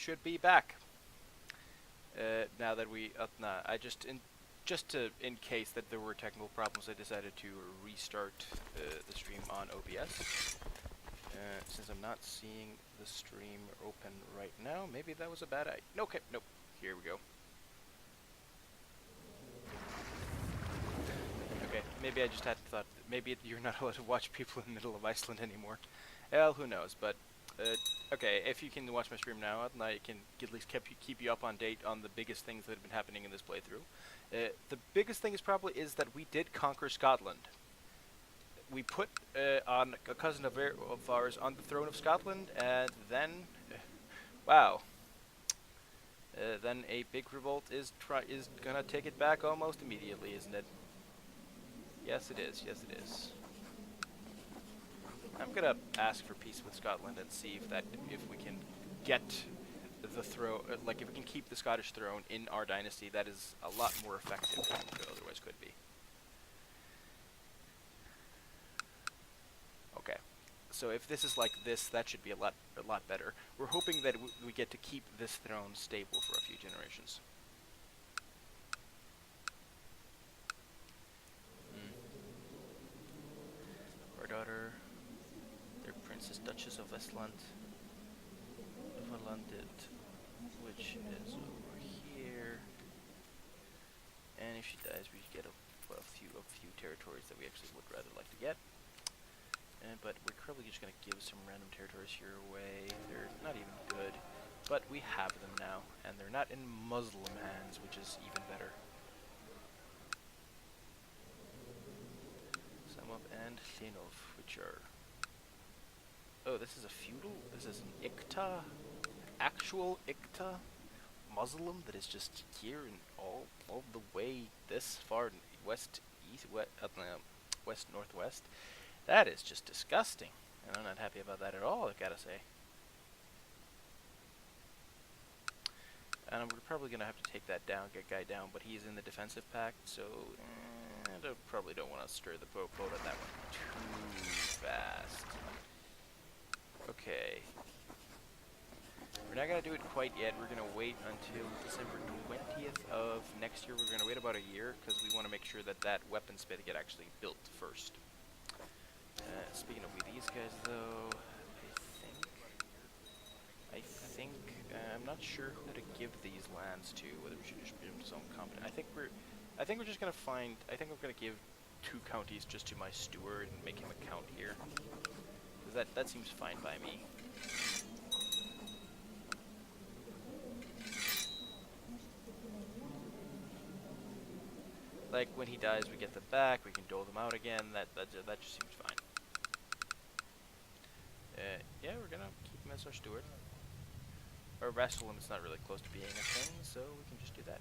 should be back. Now that we, I just in case that there were technical problems, I decided to restart the stream on OBS. Since I'm not seeing the stream open right now, maybe that was a bad idea. Okay, nope. Here we go. Okay, maybe I just hadn't thought. Maybe you're not allowed to watch people in the middle of Iceland anymore. Well, who knows? But okay, if you can watch my stream now, I can at least keep you up on date on the biggest things that have been happening in this playthrough. The biggest thing is that we did conquer Scotland. We put on a cousin of ours on the throne of Scotland, and then, wow. Then a big revolt is gonna take it back almost immediately, isn't it? Yes, it is. Yes, it is. I'm gonna ask for peace with Scotland and see if we can get the throne, like if we can keep the Scottish throne in our dynasty. That is a lot more effective than it otherwise could be. Okay, so if this is like this, that should be a lot better. We're hoping that we get to keep this throne stable for a few generations. Our daughter, their Princess Duchess of Westland, which is over here. And if she dies, we get a few territories that we actually would rather like to get. But we're probably just going to give some random territories here away. They're not even good, but we have them now, and they're not in Muslim hands, which is even better. Samov and Thinov, which are... Oh, this is a feudal? This is an Iqta? Actual Iqta Muslim that is just here and all the way this far west northwest. That is just disgusting, and I'm not happy about that at all, I've got to say. And we're probably going to have to take that guy down, but he's in the defensive pact, so I probably don't want to stir the boat on that one too fast. Okay. We're not going to do it quite yet. We're going to wait until December 20th of next year. We're going to wait about a year, because we want to make sure that weapon smith get actually built first. Speaking of these guys, though, I'm not sure who to give these lands to. Whether we should just give them to some competent. I think we're just gonna find. I think I'm gonna give 2 counties just to my steward and make him a count here. Because that seems fine by me. Like when he dies, we get them back. We can dole them out again. That just seems fine. Yeah, we're gonna keep him as our steward. Our vassal, it's not really close to being a thing, so we can just do that.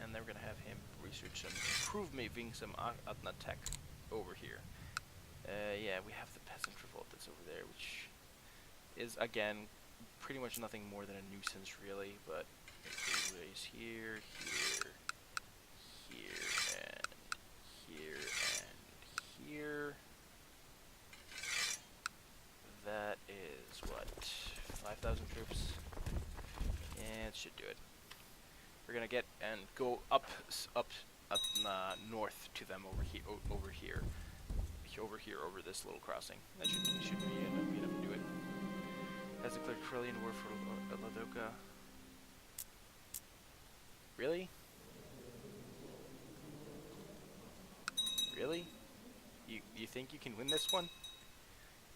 And then we're gonna have him research some improving some Atna tech over here. Yeah, we have the peasant revolt that's over there, which is again pretty much nothing more than a nuisance, really. But raise here, and here. That is what, 5,000 troops. Yeah, it should do it. We're gonna get and go up north to them over here, over this little crossing. That should be enough to do it. Has declared Trillion war for Ladoga. Really? Really? You think you can win this one?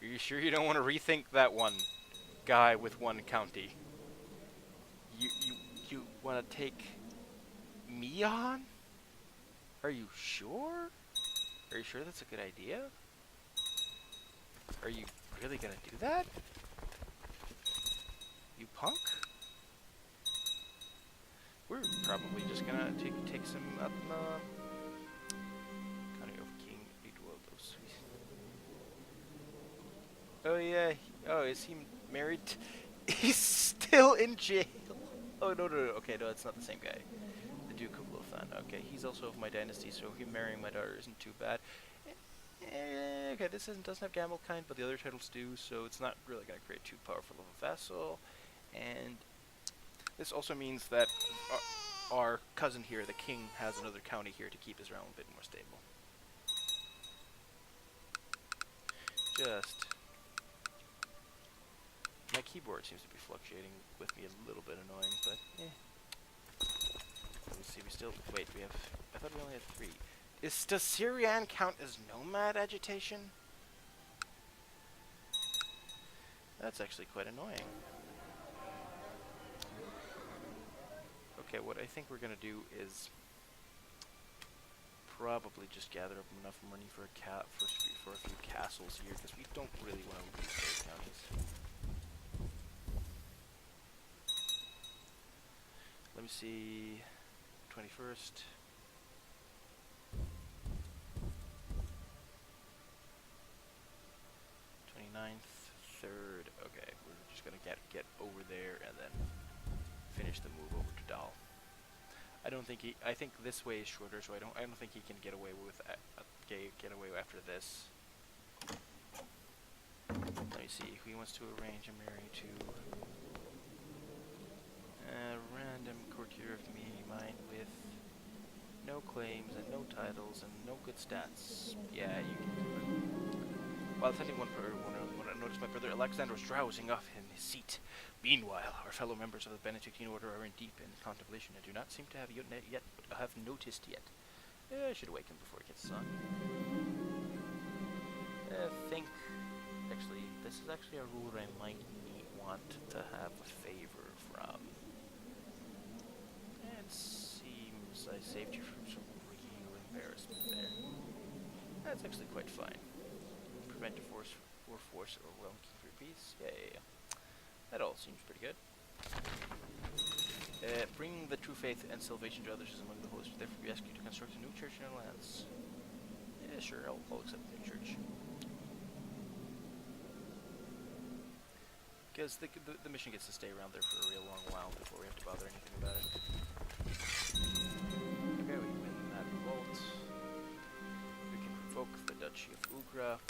Are you sure you don't want to rethink that one guy with 1 county? You want to take me on? Are you sure? Are you sure that's a good idea? Are you really gonna do that? You punk? We're probably just gonna take some Oh yeah. Oh, is he married? He's still in jail. Oh no. Okay, no, it's not the same guy. The Duke of Lothan. Okay, he's also of my dynasty, so him marrying my daughter isn't too bad. Okay, this doesn't have Gamelkind, but the other titles do, so it's not really going to create too powerful of a vassal. And this also means that our cousin here, the king, has another county here to keep his realm a bit more stable. My keyboard seems to be fluctuating with me a little bit annoying, but let me see, I thought we only had 3. Does Syrian count as nomad agitation? That's actually quite annoying. Okay, what I think we're gonna do is probably just gather up enough money for a few castles here, because we don't really want to lose those counties. Let me see, 21st. 29th, 3rd. Okay, we're just gonna get over there and then finish the move over to Dal. I think this way is shorter, so I don't think he can get away with get away after this. Let me see. He wants to arrange a marriage to a random courtier of mine with no claims and no titles and no good stats. Yeah, you can do it. While attending one I noticed my brother Alexander was drowsing off in his seat. Meanwhile, our fellow members of the Benedictine order are in deep contemplation and do not seem to have noticed yet. I should awaken before it gets on. Actually, this is actually a ruler I might want to have a favor from. It seems I saved you from some real embarrassment there. That's actually quite fine. Prevent a force or well keep your peace. Yeah. That all seems pretty good. Bring the true faith and salvation to others is among the hosts. Therefore, we ask you to construct a new church in our lands. Yeah, sure, I'll accept the new church. Because the mission gets to stay around there for a real long while before we have to bother anything about it. Okay, we win that revolt. We can provoke the Duchy of Ugra.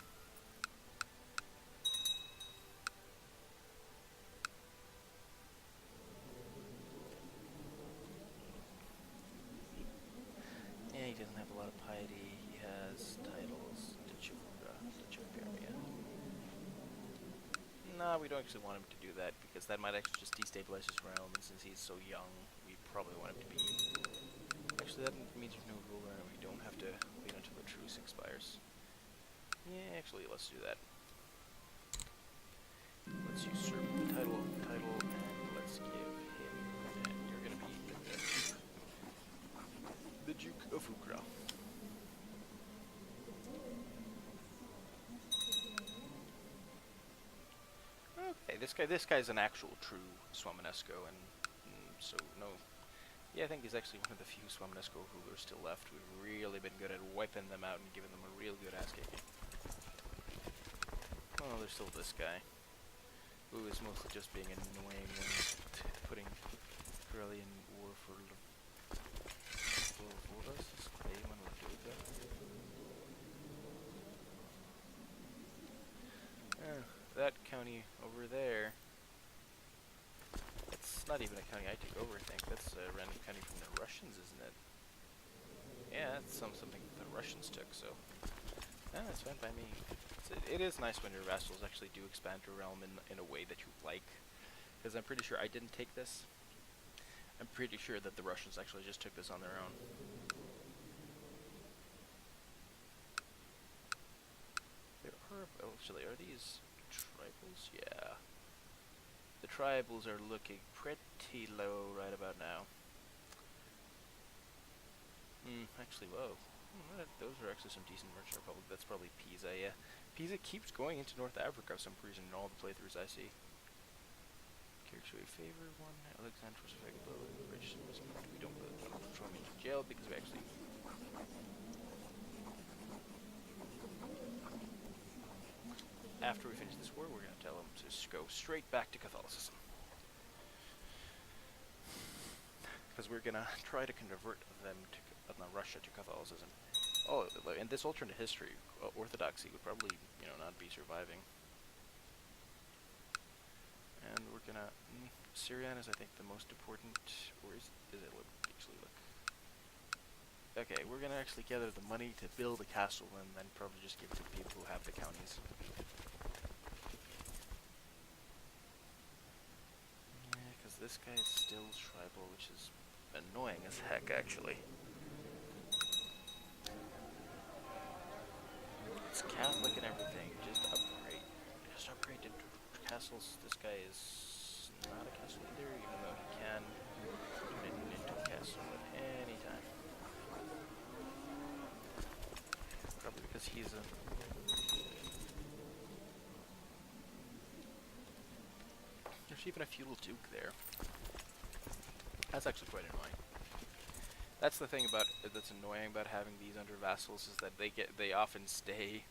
He doesn't have a lot of piety. He has titles. Duchy of Ugra, Duchy of Permia. Nah, we don't actually want him to do that, because that might actually just destabilize his realm, and since he's so young, we probably want him to be... Actually, that means there's no ruler, and we don't have to wait until the truce expires. Yeah, actually, let's do that. Let's usurp the title, and let's give him... And you're gonna be the Duke of Ugra. Okay, this guy's an actual true Swamanesco, and so no. Yeah, I think he's actually one of the few Swamanesco rulers still left who've really been good at wiping them out and giving them a real good ass kicking. Well, there's still this guy, who is mostly just being annoying and putting Corelli in war for what does this claim on Lafuga? That county over there, it's not even a county I take over, I think. That's a random county from the Russians, isn't it? Yeah, that's something the Russians took, so... that's fine by me. It is nice when your vassals actually do expand your realm in a way that you like. Because I'm pretty sure I didn't take this. I'm pretty sure that the Russians actually just took this on their own. Are these tribals? Yeah. The tribals are looking pretty low right about now. Actually, whoa. Those are actually some decent merchant republic. That's probably Pisa, yeah. Pisa keeps going into North Africa for some reason in all the playthroughs I see. Character we favor one. Alexander was affected by the registered investment. We don't really want to throw him into jail because we actually... After we finish this war, we're going to tell him to go straight back to Catholicism. Because we're going to try to convert them to Russia to Catholicism. Oh, in this alternate history, Orthodoxy would probably, not be surviving. And we're going to Syrian is, I think, the most important. Or is it? Actually look. Okay, we're gonna actually gather the money to build a castle and then probably just give it to the people who have the counties. Yeah, because this guy is still tribal, which is annoying as heck, actually. It's Catholic and everything. Just upgrade. Just upgrade to castles. This guy is not a castle leader, even though he can turn it into a castle at any time. Probably because he's a... There's even a feudal duke there. That's actually quite annoying. That's the thing that's annoying about having these under vassals, is that they often stay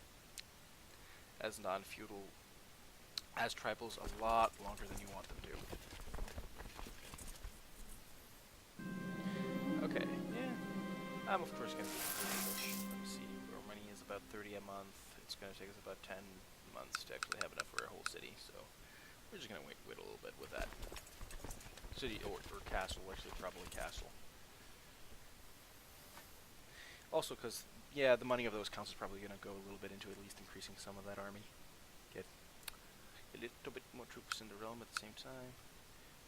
as non-feudal, as tribals, a lot longer than you want them to. Okay, yeah. I'm of course gonna be English. Let me see. Our money is about 30 a month. It's gonna take us about 10 months to actually have enough for a whole city, so we're just gonna wait a little bit with that. City or castle, actually probably castle. Also, because, yeah, the money of those counts is probably going to go a little bit into at least increasing some of that army. Get a little bit more troops in the realm at the same time.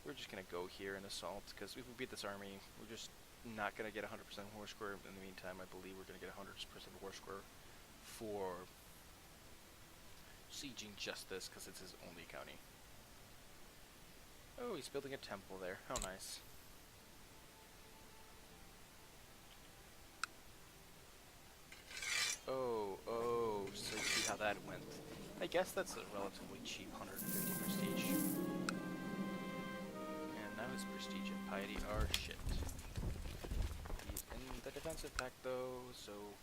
We're just going to go here and assault, because if we beat this army, we're just not going to get 100% war score. In the meantime, I believe we're going to get 100% war score for sieging just this, because it's his only county. Oh, he's building a temple there. How nice. Oh, so you see how that went. I guess that's a relatively cheap 150 prestige. And now his prestige and piety are shit. He's in the defensive pact though, so...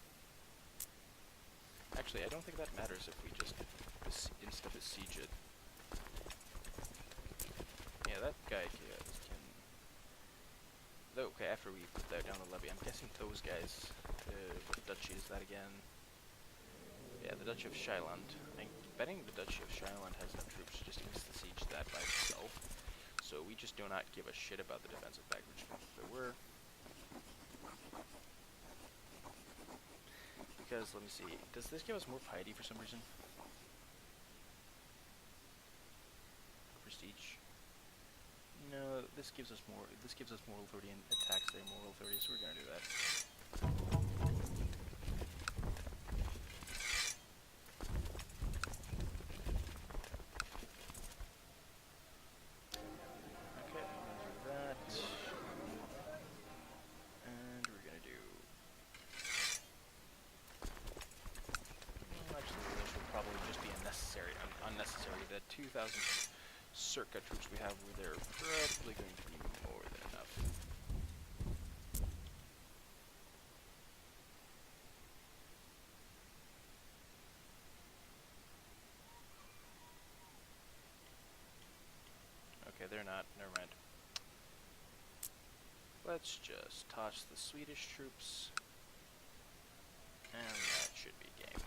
Actually, I don't think that matters if we just insta-besiege it. Yeah, that guy can... Okay, after we put that down the levy, I'm guessing those guys... what duchy is that again? Yeah, the Duchy of Shiland. I'm betting the Duchy of Shiland has enough troops to just insta-siege that by itself. So we just do not give a shit about the defensive pact, which if there were. Because, let me see, does this give us more piety for some reason? Prestige? No, this gives us moral authority and attacks their moral authority, so we're gonna do that. Unnecessary. The 2,000 circa troops we have over there are probably going to be more than enough. Okay, they're not. Never mind. Let's just toss the Swedish troops, and that should be game.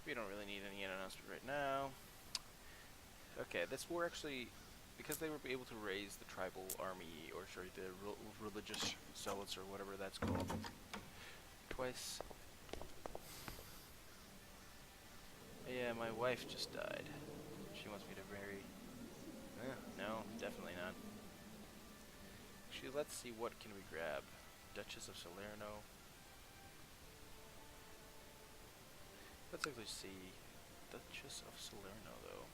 We don't really need any announcement right now. Okay, this war actually, because they were able to raise the tribal army, or sorry, the religious zealots or whatever that's called, twice. Yeah, my wife just died. She wants me to marry. No, definitely not. Actually, let's see, what can we grab? Duchess of Salerno. Let's actually see. Duchess of Salerno, though.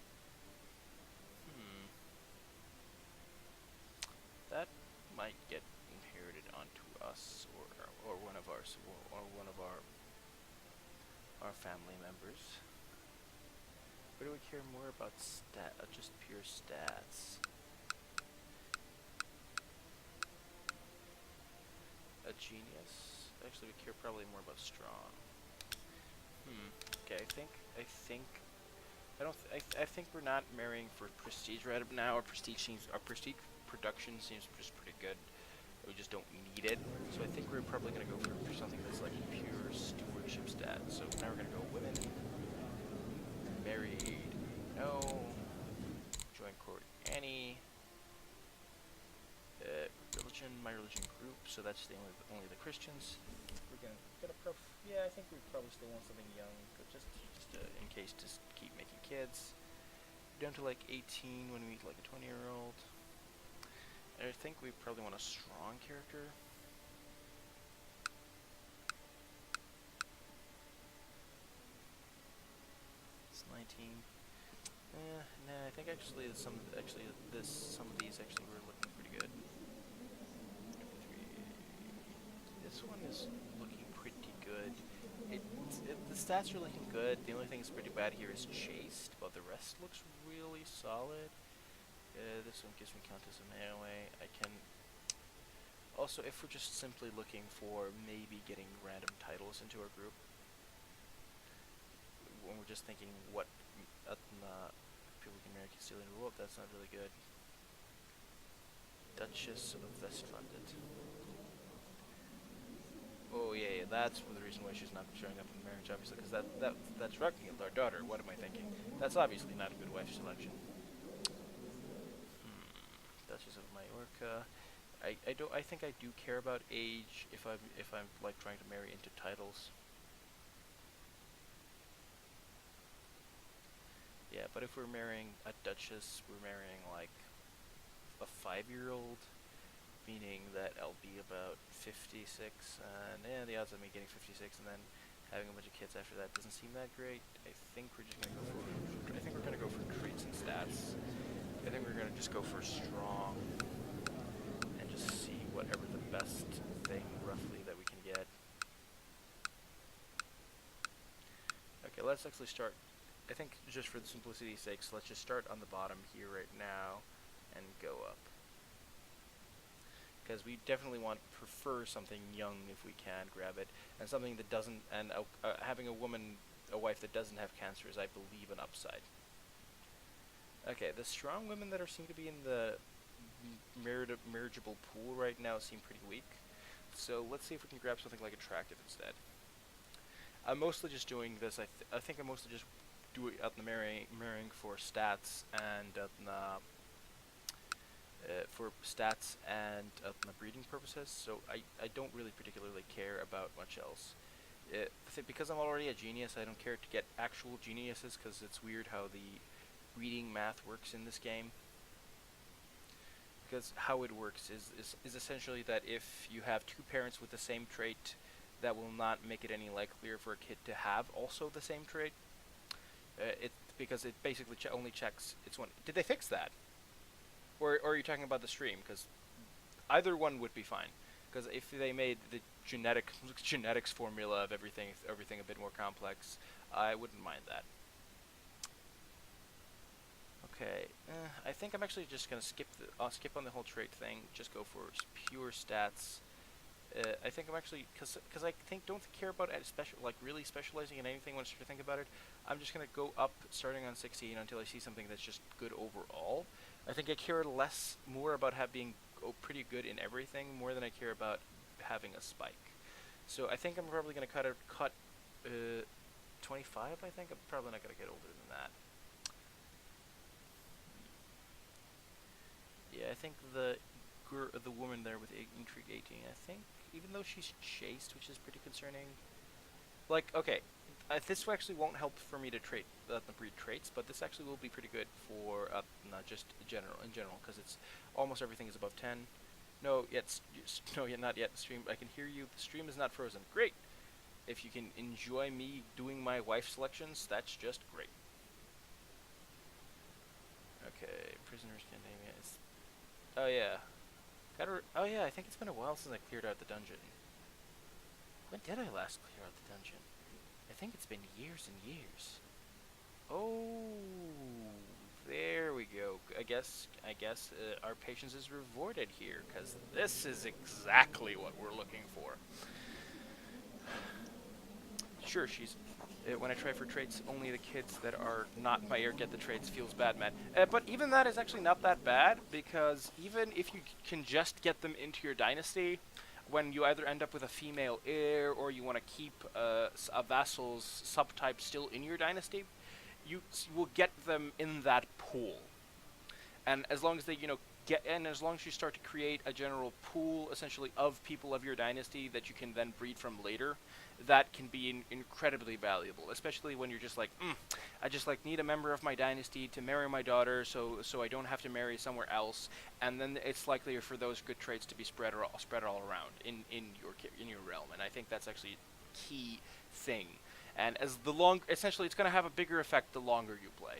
That might get inherited onto us, or one of our family members. But do we care more about just pure stats? A genius? Actually, we care probably more about strong. Okay, I think I think I don't. I think we're not marrying for prestige right now. Our prestige production seems just pretty good. We just don't need it. So I think we're probably gonna go for something that's like pure stewardship stat. So now we're gonna go women, married, no, join court, any, religion, my religion group. So that's the only the Christians. We're gonna yeah, I think we probably still want something young, but just in case to keep making kids. Down to like 18 when we meet like a 20-year-old. And I think we probably want a strong character. It's 19. Nah, I think actually some of these actually were looking pretty good. This one is looking pretty good. The stats are looking good. The only thing that's pretty bad here is chased, but the rest looks really solid. This one gives me count as a melee. I can also, if we're just simply looking for maybe getting random titles into our group, when we're just thinking what people can marry Castilian rule, that's not really good. Duchess of Westlandet. Oh yeah, that's the reason why she's not showing up in the marriage, obviously, because that's Ragnhild, our daughter. What am I thinking? That's obviously not a good wife selection. Duchess of Majorca. I think I do care about age if I'm like trying to marry into titles. Yeah, but if we're marrying a duchess, we're marrying like a 5-year-old. Meaning that I'll be about 56, and yeah, the odds of me getting 56 and then having a bunch of kids after that doesn't seem that great. I think we're just gonna go for. I think we're gonna go for traits and stats. I think we're gonna just go for strong, and just see whatever the best thing roughly that we can get. Okay, let's actually start. I think just for the simplicity's sake, so let's just start on the bottom here right now, and go up. Because we definitely prefer something young if we can grab it, and something that doesn't, and having a wife that doesn't have cancer is, I believe, an upside. Okay, the strong women that seem to be in the marriageable pool right now seem pretty weak. So let's see if we can grab something like attractive instead. I'm mostly just doing this. I think I'm mostly just doing the marrying for stats and breeding purposes, so I don't really particularly care about much else. Because I'm already a genius, I don't care to get actual geniuses, because it's weird how the breeding math works in this game. Because how it works is essentially that if you have two parents with the same trait, that will not make it any likelier for a kid to have also the same trait. Because it basically only checks it's one. Did they fix that? Or are you talking about the stream? Because either one would be fine. Because if they made the genetics formula of everything a bit more complex, I wouldn't mind that. Okay, I think I'm actually just gonna skip on the whole trait thing. Just go for pure stats. I think I'm actually because I don't care about really specializing in anything once you think about it. I'm just gonna go up starting on 16 until I see something that's just good overall. I think I care more about being pretty good in everything more than I care about having a spike. So I think I'm probably gonna cut 25. I think I'm probably not gonna get older than that. Yeah, I think the woman there with intrigue 18. I think even though she's chaste, which is pretty concerning. Like, okay, this actually won't help for me to breed traits, but this actually will be pretty good for not just in general, because it's almost everything is above 10. Not yet. Stream, I can hear you. The stream is not frozen. Great. If you can enjoy me doing my wife selections, that's just great. Okay, prisoners Scandinavian. Oh yeah. Oh yeah, I think it's been a while since I cleared out the dungeon. When did I last clear out the dungeon? I think it's been years and years. Oh, there we go. I guess our patience is rewarded here, because this is exactly what we're looking for. Sure, she's When I try for traits, only the kids that are not my heir get the traits. Feels bad, man. But even that is actually not that bad, because even if you can just get them into your dynasty, when you either end up with a female heir or you want to keep a vassal's subtype still in your dynasty, you will get them in that pool. And as long as they, as long as you start to create a general pool, essentially, of people of your dynasty that you can then breed from later, that can be incredibly valuable, especially when you're just like, I just need a member of my dynasty to marry my daughter, so I don't have to marry somewhere else, and then it's likelier for those good traits to be spread all around in your realm, and I think that's actually a key thing. And essentially, it's going to have a bigger effect the longer you play.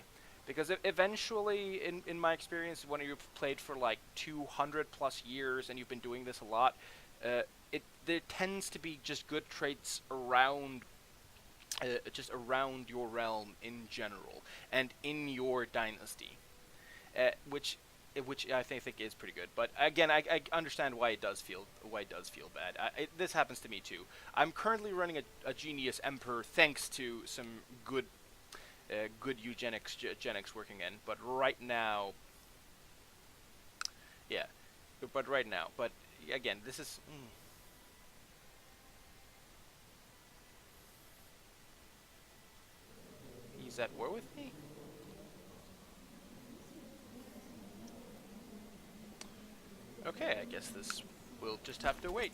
Because eventually, in my experience, when you've played for like 200 plus years and you've been doing this a lot, there tends to be just good traits around, just around your realm in general and in your dynasty, which I think is pretty good. But again, I understand why it does feel bad. This happens to me too. I'm currently running a genius emperor thanks to some good eugenics working in, but right now, but again, this is. He's at war with me? Okay, I guess this will just have to wait.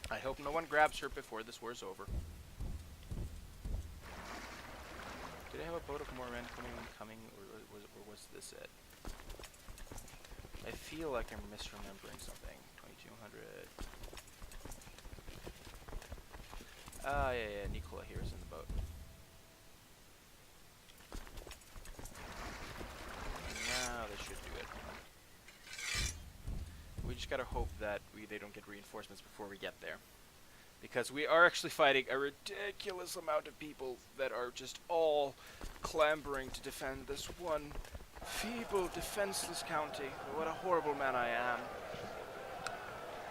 I hope no one grabs her before this war's over. Did I have a boat of more men coming, or was this it? I feel like I'm misremembering something. 2200. Yeah, Nicola here is in the boat. Now this should do it. We just gotta hope that they don't get reinforcements before we get there. Because we are actually fighting a ridiculous amount of people that are just all clambering to defend this one feeble, defenseless county. What a horrible man I am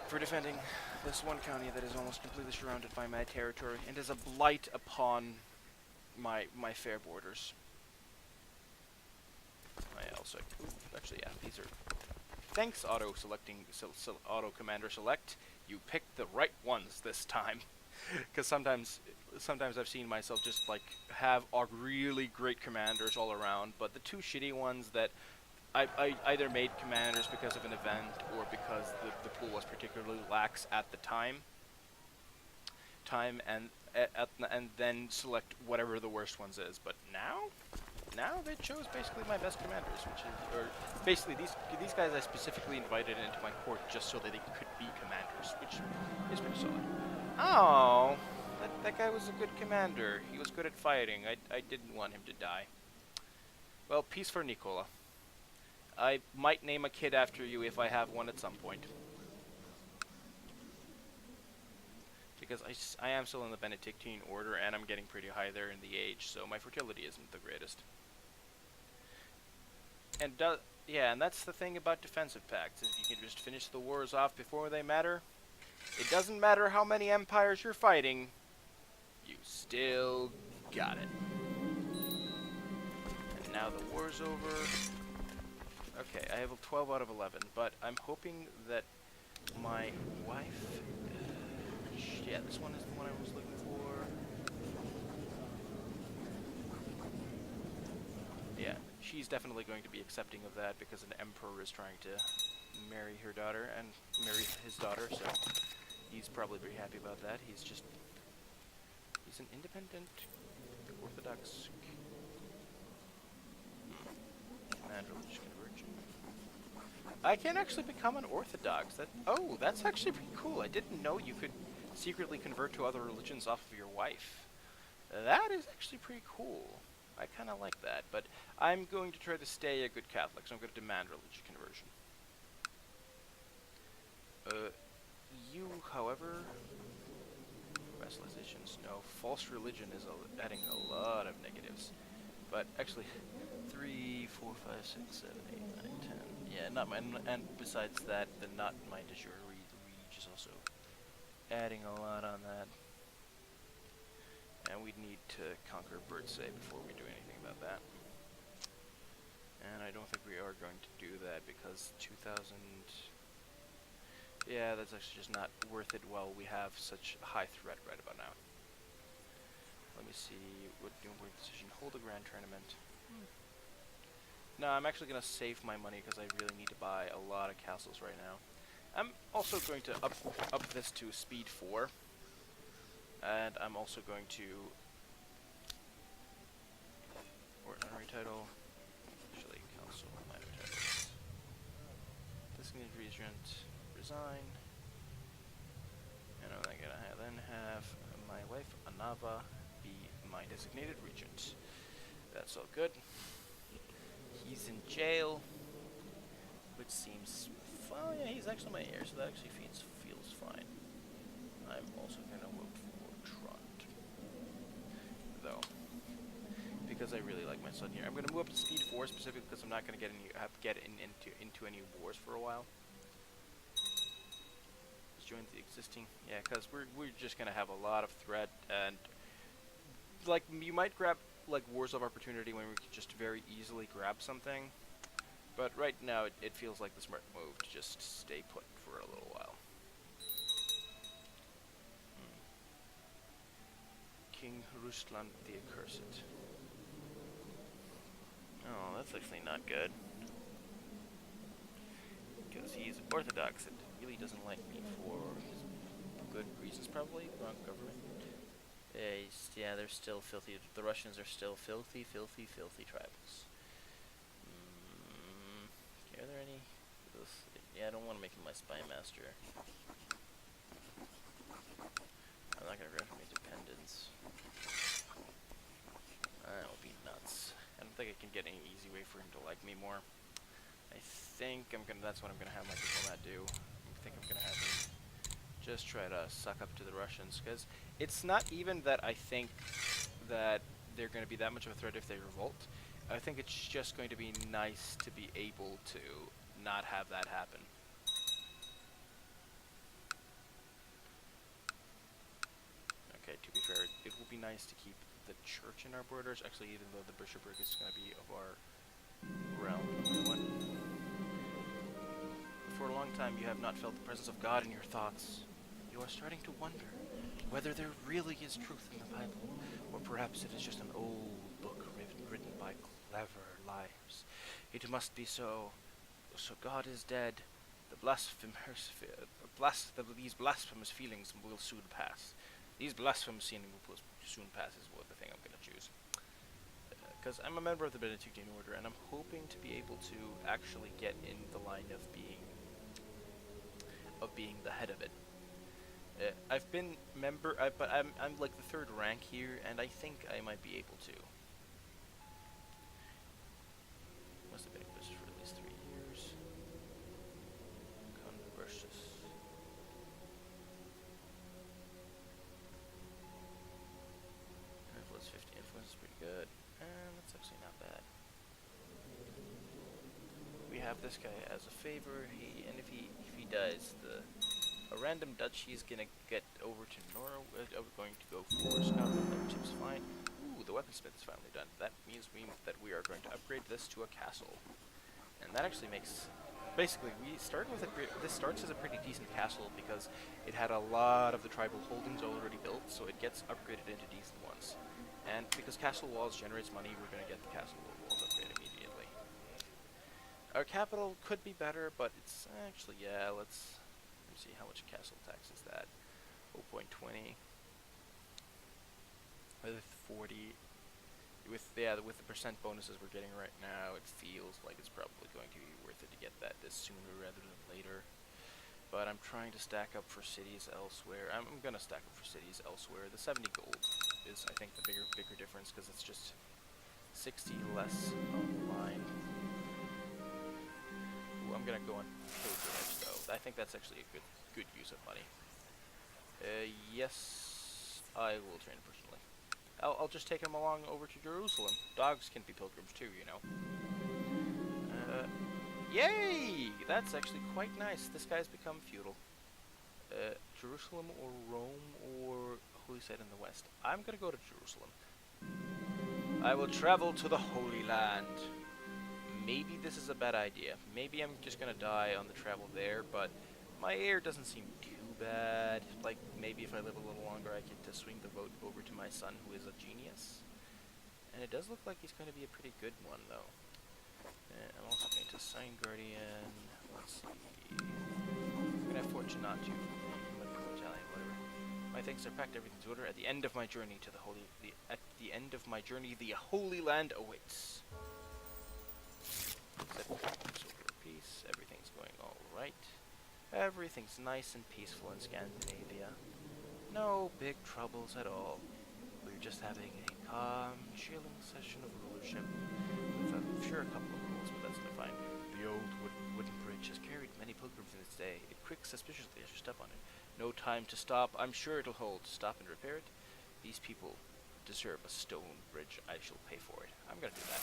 for defending this one county that is almost completely surrounded by my territory and is a blight upon my fair borders. I also, actually, yeah, these are. Thanks, auto commander select. You picked the right ones this time, because sometimes I've seen myself just like have really great commanders all around, but the two shitty ones that I either made commanders because of an event or because the pool was particularly lax at the time, and then select whatever the worst ones is. But now they chose basically my best commanders, basically these guys I specifically invited into my court just so that they could be commanders, which is pretty solid. Oh, that guy was a good commander. He was good at fighting. I didn't want him to die. Well, peace for Nicola. I might name a kid after you if I have one at some point. Because I am still in the Benedictine order, and I'm getting pretty high there in the age, so my fertility isn't the greatest. And and that's the thing about defensive pacts, is you can just finish the wars off before they matter. It doesn't matter how many empires you're fighting, you still got it. And now the war's over. Okay, I have a 12 out of 11, but I'm hoping that my wife... yeah, this one is the one I was looking for. Yeah, she's definitely going to be accepting of that because an emperor is trying to marry her daughter and marry his daughter, so he's probably very happy about that. He's an independent, orthodox and religious conversion. I can actually become an orthodox. That's actually pretty cool. I didn't know you could secretly convert to other religions off of your wife. That is actually pretty cool. I kind of like that, but I'm going to try to stay a good Catholic, so I'm going to demand religious conversion. You, however, vassalizations, no, false religion is adding a lot of negatives. But actually, 3, 4, 5, 6, 7, 8, 9, 10. Yeah, not mine. And besides that, the not my de jure reach is also adding a lot on that. And we need to conquer Birdsay before we do anything about that. And I don't think we are going to do that because 2,000... Yeah, that's actually just not worth it while we have such a high threat right about now. Let me see, what doing work decision, hold a grand tournament. No, I'm actually going to save my money because I really need to buy a lot of castles right now. I'm also going to up this to speed 4. And I'm also going to... Ordinary title. Actually, council minor titles. Designated regent, resign. And I'm gonna then have my wife, Anava, be my designated regent. That's all good. He's in jail, which seems fine. Yeah, he's actually my heir, so that actually feels fine. I'm also gonna vote for Trond, though, because I really like my son here. I'm gonna move up to speed 4 specifically because I'm not gonna get into any wars for a while. Let's join the existing, yeah, because we're just gonna have a lot of threat, and like you might grab like wars of opportunity when we can just very easily grab something, but right now it feels like the smart move to just stay put for a little while. King Ruslan the Accursed. Oh, that's actually not good. Because he's Orthodox and really doesn't like me for good reasons, probably. Wrong government. Yeah, they're still filthy. The Russians are still filthy tribals. Okay, are there any... Yeah, I don't want to make him my spy master. I'm not going to grant him independence. That will be nuts. I don't think I can get any easy way for him to like me more. I think that's what I'm gonna have my diplomat do. I think I'm gonna have him just try to suck up to the Russians, because it's not even that I think that they're gonna be that much of a threat if they revolt. I think it's just going to be nice to be able to not have that happen. Okay, to be fair, it will be nice to keep the church in our borders, actually, even though the bishopric is gonna be of our realm. For a long time, you have not felt the presence of God in your thoughts. You are starting to wonder whether there really is truth in the Bible, or perhaps it is just an old book written by clever liars. It must be so. So God is dead. These blasphemous feelings will soon pass. These blasphemous feelings will soon pass is what the thing I'm going to choose. Because I'm a member of the Benedictine Order, and I'm hoping to be able to actually get in the line of being the head of it. I've been member, but I'm like the 3rd rank here, and I think I might be able to. Must have been this for at least 3 years. Conversus. Influence 50. Influence is pretty good. And that's actually not bad. We have this guy as a favor. And if he dies, a random duchy is gonna get over to Norway. We're going to go for Scotland, which is fine. Ooh, the weaponsmith is finally done. That means that we are going to upgrade this to a castle, and that actually makes. Basically, this starts as a pretty decent castle because it had a lot of the tribal holdings already built, so it gets upgraded into decent ones. And because castle walls generates money, we're going to get the castle walls upgraded immediately. Our capital could be better, but it's actually, yeah, let's see how much castle tax is that. 0.20 with 40 with the percent bonuses we're getting right now, it feels like it's probably going to be worth it to get that this sooner rather than later. But I'm trying to stack up for cities elsewhere. I'm gonna stack up for cities elsewhere. The 70 gold is, I think, the bigger difference because it's just 60 less online. Ooh, I'm gonna go on pilgrimage though. I think that's actually a good use of money. Yes, I will train personally. I'll just take him along over to Jerusalem. Dogs can be pilgrims too, you know. Yay! That's actually quite nice. This guy's become feudal. Jerusalem or Rome or holy site in the west. I'm gonna go to Jerusalem. I will travel to the Holy Land. Maybe this is a bad idea. Maybe I'm just gonna die on the travel there, but my heir doesn't seem too bad. Like, maybe if I live a little longer, I get to swing the vote over to my son, who is a genius. And it does look like he's going to be a pretty good one, though. And I'm also going to sign Guardian. Let's see. I'm going to have Fortunato. Italian, whatever. My things are packed, everything's in order. At the end of my journey to the Holy... At the end of my journey, the Holy Land awaits. Peace. Everything's going all right. Everything's nice and peaceful in Scandinavia. No big troubles at all. We're just having a calm, chilling session of rulership. With, I'm sure, a couple of rules, but that's fine. The old wooden bridge has carried many pilgrims in its day. It creaks suspiciously as you step on it. No time to stop. I'm sure it'll hold. Stop and repair it. These people deserve a stone bridge. I shall pay for it. I'm gonna do that.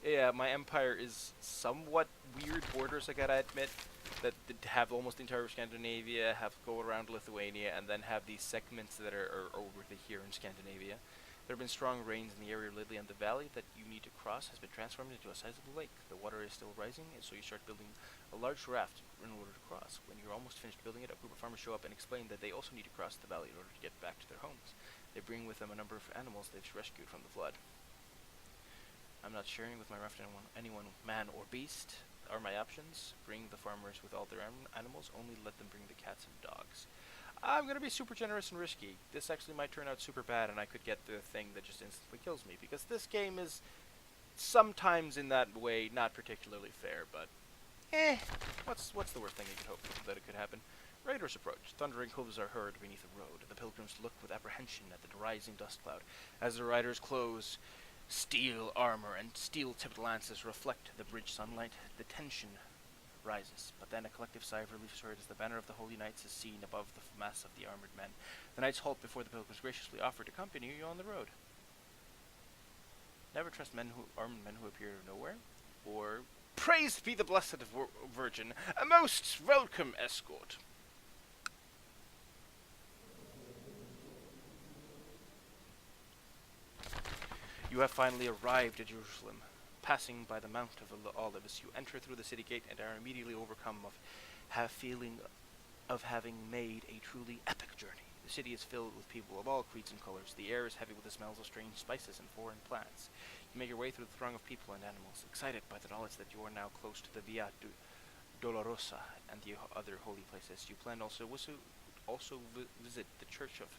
Yeah, my empire is somewhat weird borders, I gotta admit. That have almost the entire Scandinavia, have go around Lithuania, and then have these segments that are over here in Scandinavia. There have been strong rains in the area lately, and the valley that you need to cross has been transformed into a sizable lake. The water is still rising, and so you start building a large raft in order to cross. When you're almost finished building it, a group of farmers show up and explain that they also need to cross the valley in order to get back to their homes. They bring with them a number of animals they've rescued from the flood. I'm not sharing with my raft anyone, man or beast, are my options. Bring the farmers with all their animals, only let them bring the cats and dogs. I'm going to be super generous and risky. This actually might turn out super bad, and I could get the thing that just instantly kills me, because this game is sometimes in that way not particularly fair, but what's the worst thing you could hope that it could happen? Raiders approach. Thundering hooves are heard beneath the road. The pilgrims look with apprehension at the rising dust cloud. As the riders close, steel armor and steel-tipped lances reflect the bridge sunlight. The tension rises, but then a collective sigh of relief is heard as the banner of the Holy Knights is seen above the mass of the armored men. The knights halt before the pilgrims graciously offer to accompany you on the road. Never trust armed men who appear out of nowhere, or praised be the Blessed Virgin, a most welcome escort. You have finally arrived at Jerusalem. Passing by the Mount of Olives, you enter through the city gate and are immediately overcome a feeling of having made a truly epic journey. The city is filled with people of all creeds and colors. The air is heavy with the smells of strange spices and foreign plants. You make your way through the throng of people and animals, excited by the knowledge that you are now close to the Via Dolorosa and the other holy places. You plan also visit the Church of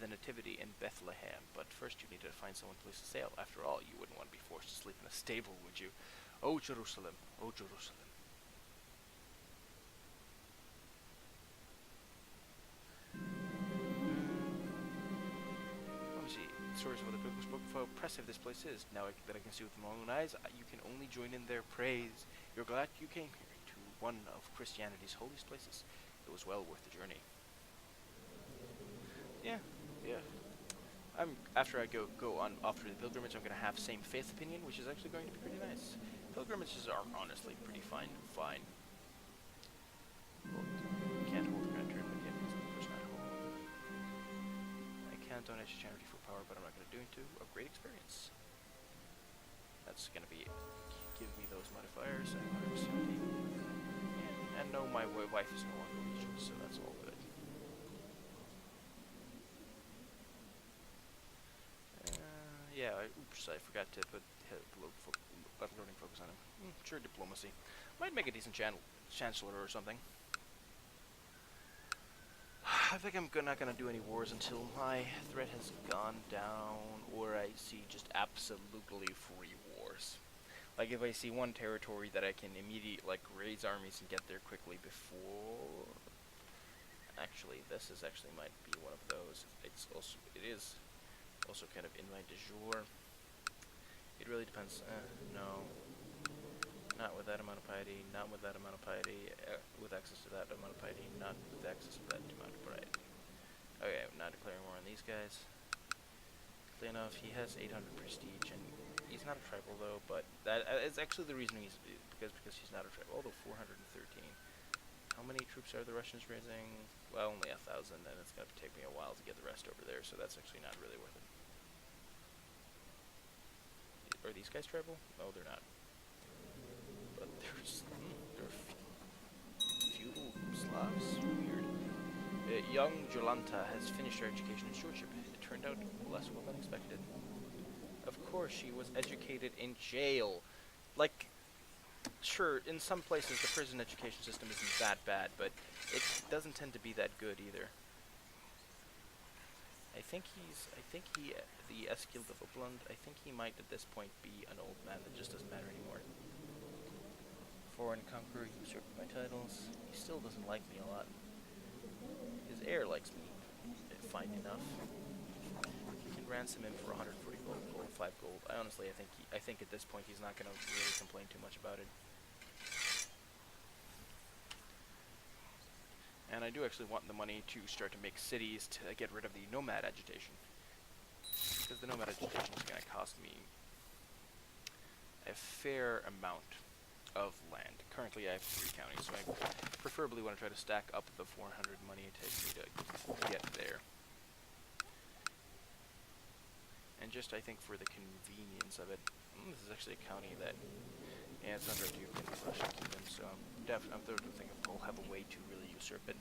the Nativity in Bethlehem, but first you need to find someone to sail. After all, you wouldn't want to be forced to sleep in a stable, would you? Oh, Jerusalem, oh, Jerusalem. Let me see. Stories of other pilgrims spoke of how oppressive this place is. Now that I can see with my own eyes, you can only join in their praise. You're glad you came here to one of Christianity's holiest places. It was well worth the journey. Yeah. After I go off to the pilgrimage, I'm going to have same faith opinion, which is actually going to be pretty nice. Pilgrimages are honestly pretty fine. Well, can't hold the grand tournament yet because of course not home. I can't donate to charity for power, but I'm not going to do it to a great experience. That's going to be give me those modifiers and 170. And no, my wife is no longer religious, so that's all good. Oops, I forgot to put learning focus on him. Sure, diplomacy. Might make a decent chancellor or something. I think I'm not gonna do any wars until my threat has gone down, or I see just absolutely free wars. Like if I see one territory that I can immediately raise armies and get there quickly before. Actually, this might be one of those. It is also kind of in my de jour. It really depends. No. Not with that amount of piety, not with that amount of piety, with access to that amount of piety, not with access to that amount of piety. Okay, I'm not declaring war on these guys. Clearly enough, he has 800 prestige, and he's not a tribal though, but that is actually the reason because he's not a tribal, although 413. How many troops are the Russians raising? Well, only 1,000, and it's going to take me a while to get the rest over there, so that's actually not really worth it. Are these guys tribal? No, they're not. But they're feudal Slavs? Weird. Young Jolanta has finished her education in stewardship. It turned out less well than expected. Of course, she was educated in jail. Like, sure, in some places the prison education system isn't that bad, but it doesn't tend to be that good either. The Eskild of Uppland, I think he might at this point be an old man that just doesn't matter anymore. Foreign conqueror, he usurped my titles. He still doesn't like me a lot. His heir likes me, fine enough. You can ransom him for 140 gold, 5 gold. I think at this point he's not going to really complain too much about it. And I do actually want the money to start to make cities to get rid of the nomad agitation. Because the nomad agitation is going to cost me a fair amount of land. Currently I have 3 counties, so I preferably want to try to stack up the 400 money it takes me to get there. And just, I think, for the convenience of it, this is actually a county that, yeah, it's under a Duke in the Russian Kingdom, so I'm definitely thinking I'll have a way to really usurp it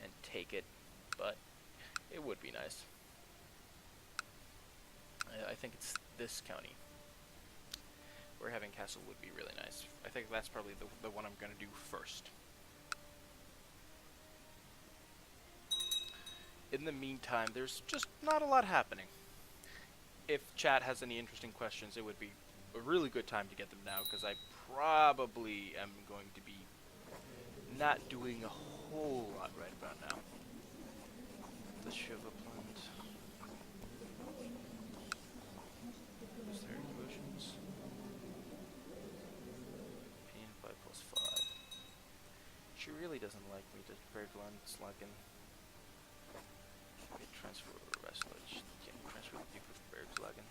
and take it, but it would be nice. I think it's this county where having castle would be really nice. I think that's probably the one I'm going to do first. In the meantime, there's just not a lot happening. If chat has any interesting questions, it would be a really good time to get them now, because I probably am going to be not doing a whole lot right about now. The Shiva plant. Is there devotions? Opinion 5+5. She really doesn't like me to Berglund Slagen. Transfer Wrestledge. Can you transfer the Duke of Bergslagen?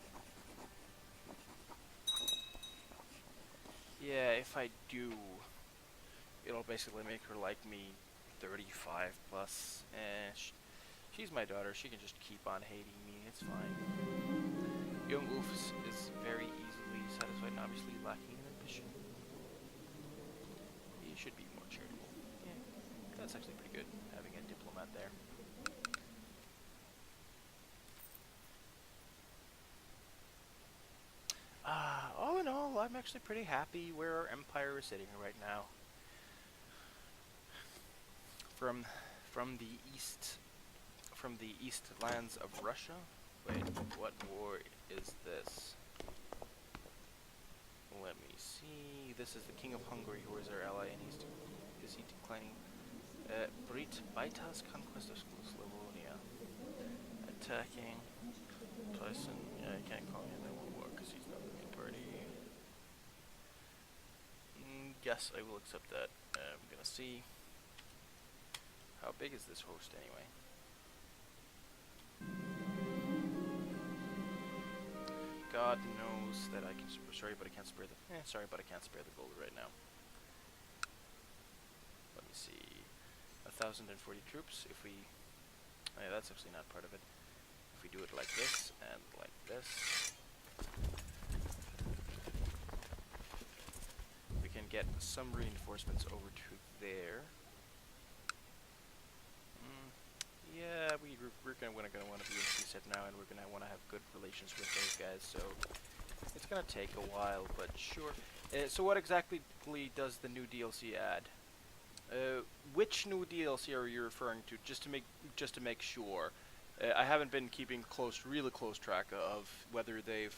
Yeah, if I do, it'll basically make her like me 35 plus. She's my daughter. She can just keep on hating me. It's fine. Young Ulf is very easily satisfied and obviously lacking in ambition. He should be more charitable. Yeah, that's actually pretty good, having a diplomat there. All in all, I'm actually pretty happy where our empire is sitting right now. From the east lands of Russia. Wait, what war is this? Let me see. This is the King of Hungary, who is our ally, and is he declining? Baita's conquest of Slavonia. Attacking. Tyson. Yeah, I can't call him in war because he's not the main party. Yes, I will accept that. I'm gonna see. How big is this host anyway? God knows that I can. Sorry, but I can't spare the. Sorry, but I can't spare the gold right now. Let me see. 1,040 troops. If we. Oh, yeah, that's actually not part of it. If we do it like this and like this, we can get some reinforcements over to there. Yeah, we're gonna want to be in preset now, and we're gonna want to have good relations with those guys. So it's gonna take a while, but sure. So what exactly does the new DLC add? Which new DLC are you referring to? Just to make sure. I haven't been keeping really close track of whether they've.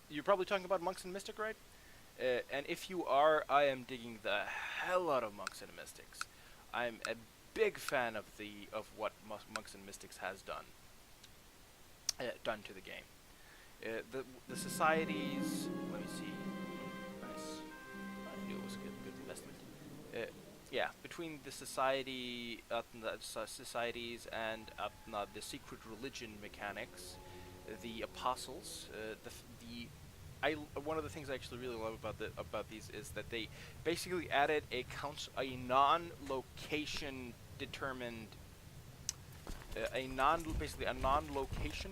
You're probably talking about Monks and Mystic, right? And if you are, I am digging the hell out of Monks and Mystics. I'm a big fan of what Monks and Mystics has done to the game. The societies. Let me see. Nice. I knew it was a good investment. Yeah, between the societies and the secret religion mechanics, the apostles, the one of the things I actually really love about these is that they basically added a non-location determined basically a non-location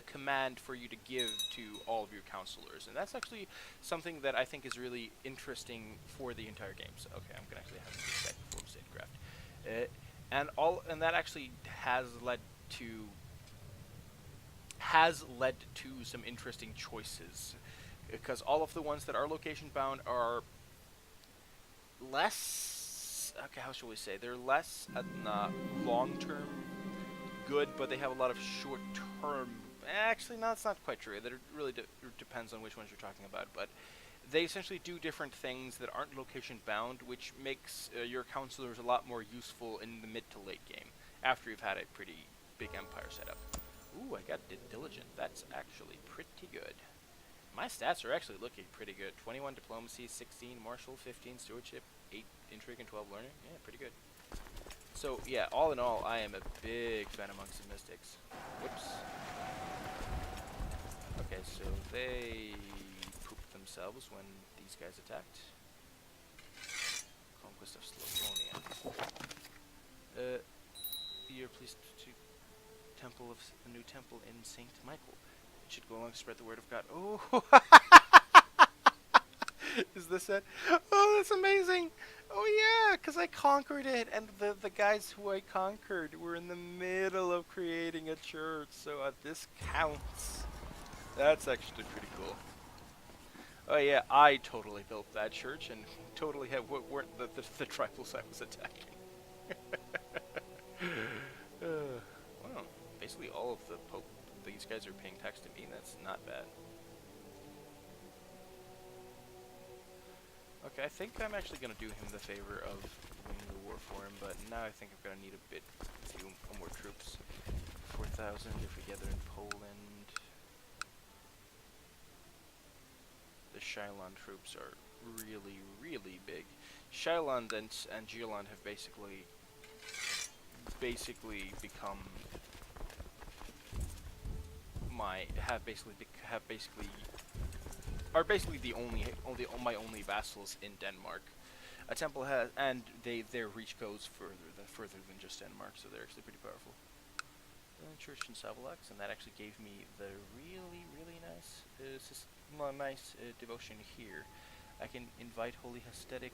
command for you to give to all of your counselors, and that's actually something that I think is really interesting for the entire game. So okay, I'm gonna actually have to do that before we save craft, and that actually has led to some interesting choices, because all of the ones that are location bound are less, okay, how should we say, they're less long term good, but they have a lot of short term. Actually, no, that's not quite true. That really depends on which ones you're talking about, but they essentially do different things that aren't location bound, which makes your counselors a lot more useful in the mid to late game after you've had a pretty big empire set up. Ooh, I got diligent. That's actually pretty good. My stats are actually looking pretty good. 21 diplomacy, 16 martial, 15 stewardship, 8 intrigue, and 12 learning. Yeah, pretty good. So yeah, all in all, I am a big fan amongst the mystics. Whoops. Okay, so they pooped themselves when these guys attacked. Conquest of Slavonia. You're pleased to temple of the new temple in Saint Michael. It should go along to spread the word of God. Oh, is this it? Oh, that's amazing. Oh yeah, because I conquered it, and the guys who I conquered were in the middle of creating a church, so this counts. That's actually pretty cool. Oh yeah, I totally built that church, and totally weren't the tribals I was attacking. Wow, basically all of the Pope, these guys are paying tax to me. That's not bad. Okay, I think I'm actually going to do him the favor of winning the war for him, but now I think I'm going to need a few more troops. 4,000 if we gather in Poland. The Shylon troops are really, really big. Shylon and Geolon have basically become are basically the my only vassals in Denmark. A temple has, and their reach goes further than just Denmark, so they're actually pretty powerful. Church in Savolax, and that actually gave me the really, really nice devotion here. I can invite holy aesthetic,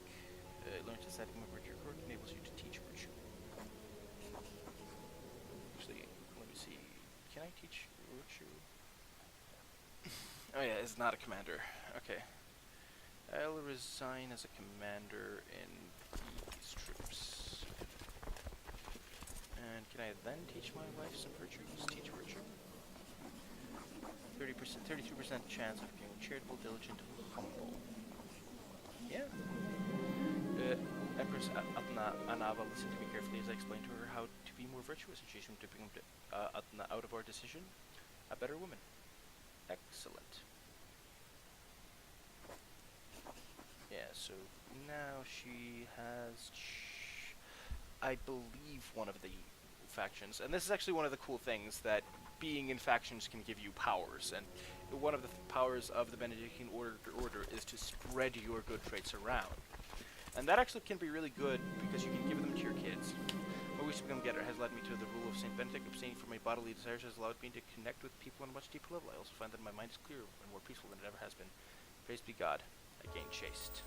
learn to set my virtue court, enables you to teach virtue. Actually, let me see. Can I teach virtue? Oh yeah, it's not a commander. Okay. I'll resign as a commander in these troops. And can I then teach my wife some virtues? Teach virtue. 33% chance of being charitable, diligent, humble. Yeah. Empress Anava listened to me carefully as I explained to her how to be more virtuous, and she assumed to become out of our decision, a better woman. Excellent. Yeah, so now she has, I believe, one of the factions, and this is actually one of the cool things, that being in factions can give you powers, and one of the powers of the Benedictine order is to spread your good traits around. And that actually can be really good because you can give them to your kids. My wish to become getter has led me to the rule of St. Benedict. Abstaining from my bodily desires has allowed me to connect with people on a much deeper level. I also find that my mind is clearer and more peaceful than it ever has been. Praise be God. I gain chaste.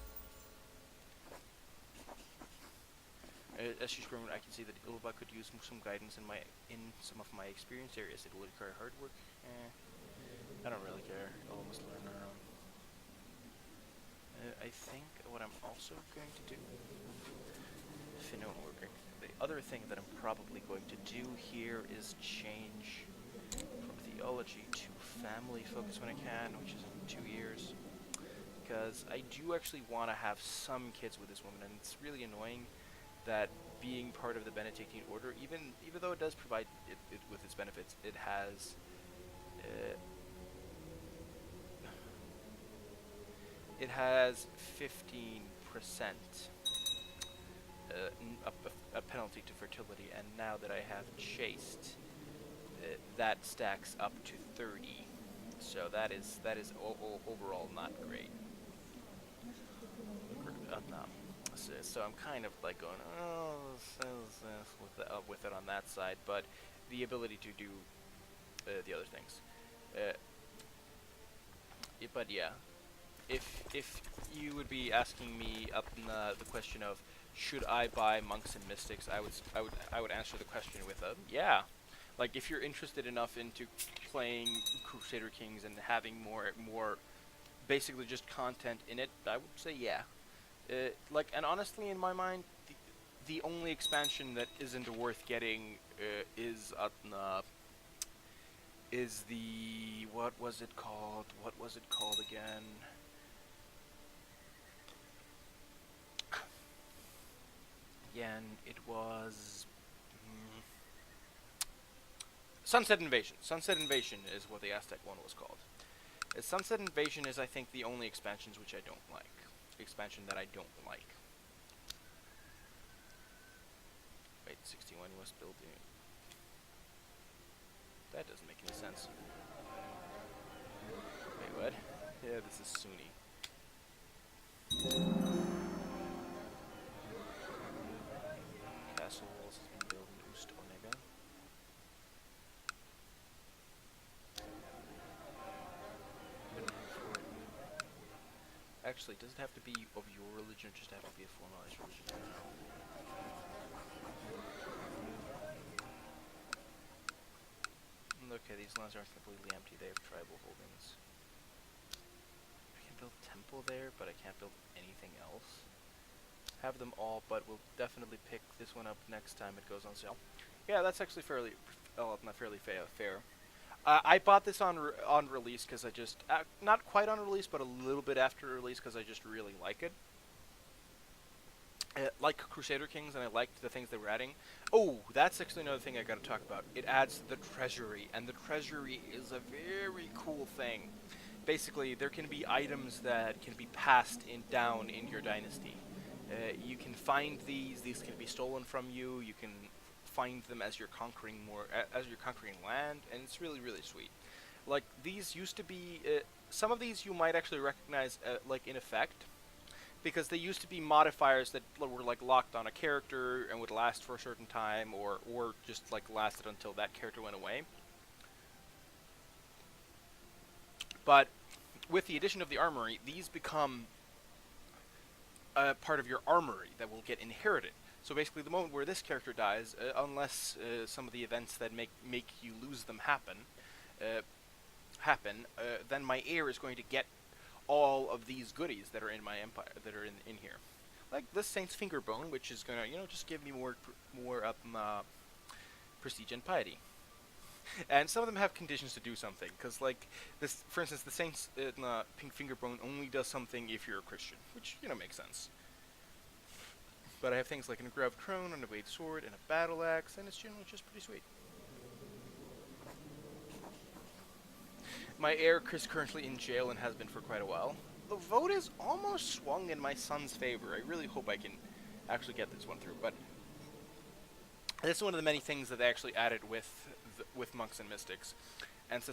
As she's grown, I can see that Ilva could use some guidance in some of my experience areas. It will require hard work. I don't really care. Ilva must learn her own. I think what I'm also going to do, the other thing that I'm probably going to do here is change from theology to family focus when I can, which is in 2 years, because I do actually want to have some kids with this woman, and it's really annoying that being part of the Benedictine order, even though it does provide it with its benefits, it has it has 15% a penalty to fertility, and now that I have chaste, that stacks up to 30. So that is overall not great. No. So I'm kind of like going, oh, with it on that side, but the ability to do the other things. Uh, but yeah, if you would be asking me up in the question of should I buy Monks and Mystics, I would answer the question with a yeah. Like if you're interested enough into playing Crusader Kings and having more basically just content in it, I would say yeah. Like, and honestly, in my mind, the only expansion that isn't worth getting is the what was it called? What was it called again? Again, it was Sunset Invasion. Sunset Invasion is what the Aztec one was called. Sunset Invasion is, I think, the only expansions which I don't like. Expansion that I don't like. Wait, 61 US building. That doesn't make any sense. Wait, what? Yeah, this is Sunni. Castle walls has been built in Ust Onega. Actually, does it have to be of your religion, or just have to be a formalized religion? Okay, these lands aren't completely empty. They have tribal holdings. I can build a temple there, but I can't build anything else. Have them all, but we'll definitely pick this one up next time it goes on sale. Yeah, that's actually fairly fair. I bought this on release because I just not quite on release, but a little bit after release because I just really like it. I like Crusader Kings, and I liked the things they were adding. Oh, that's actually another thing I got to talk about. It adds the treasury, and the treasury is a very cool thing. Basically, there can be items that can be passed down in your dynasty. You can find these. These can be stolen from you. You can find them as you're conquering land, and it's really sweet. Like these used to be. Some of these you might actually recognize, like in effect, because they used to be modifiers that were like locked on a character and would last for a certain time, or just like lasted until that character went away. But with the addition of the armory, these become part of your armory that will get inherited. So basically, the moment where this character dies, unless some of the events that make you lose them happen, then my heir is going to get all of these goodies that are in my empire, that are in here, like this Saint's Fingerbone, which is gonna just give me more prestige and piety. And some of them have conditions to do something, because like this, for instance, the Saint's Pink Fingerbone only does something if you're a Christian, which makes sense. But I have things like an engraved crone, an evade sword, and a battle axe, and it's generally just pretty sweet. My heir is currently in jail and has been for quite a while. The vote is almost swung in my son's favor. I really hope I can actually get this one through, but this is one of the many things that they actually added with Monks and Mystics. And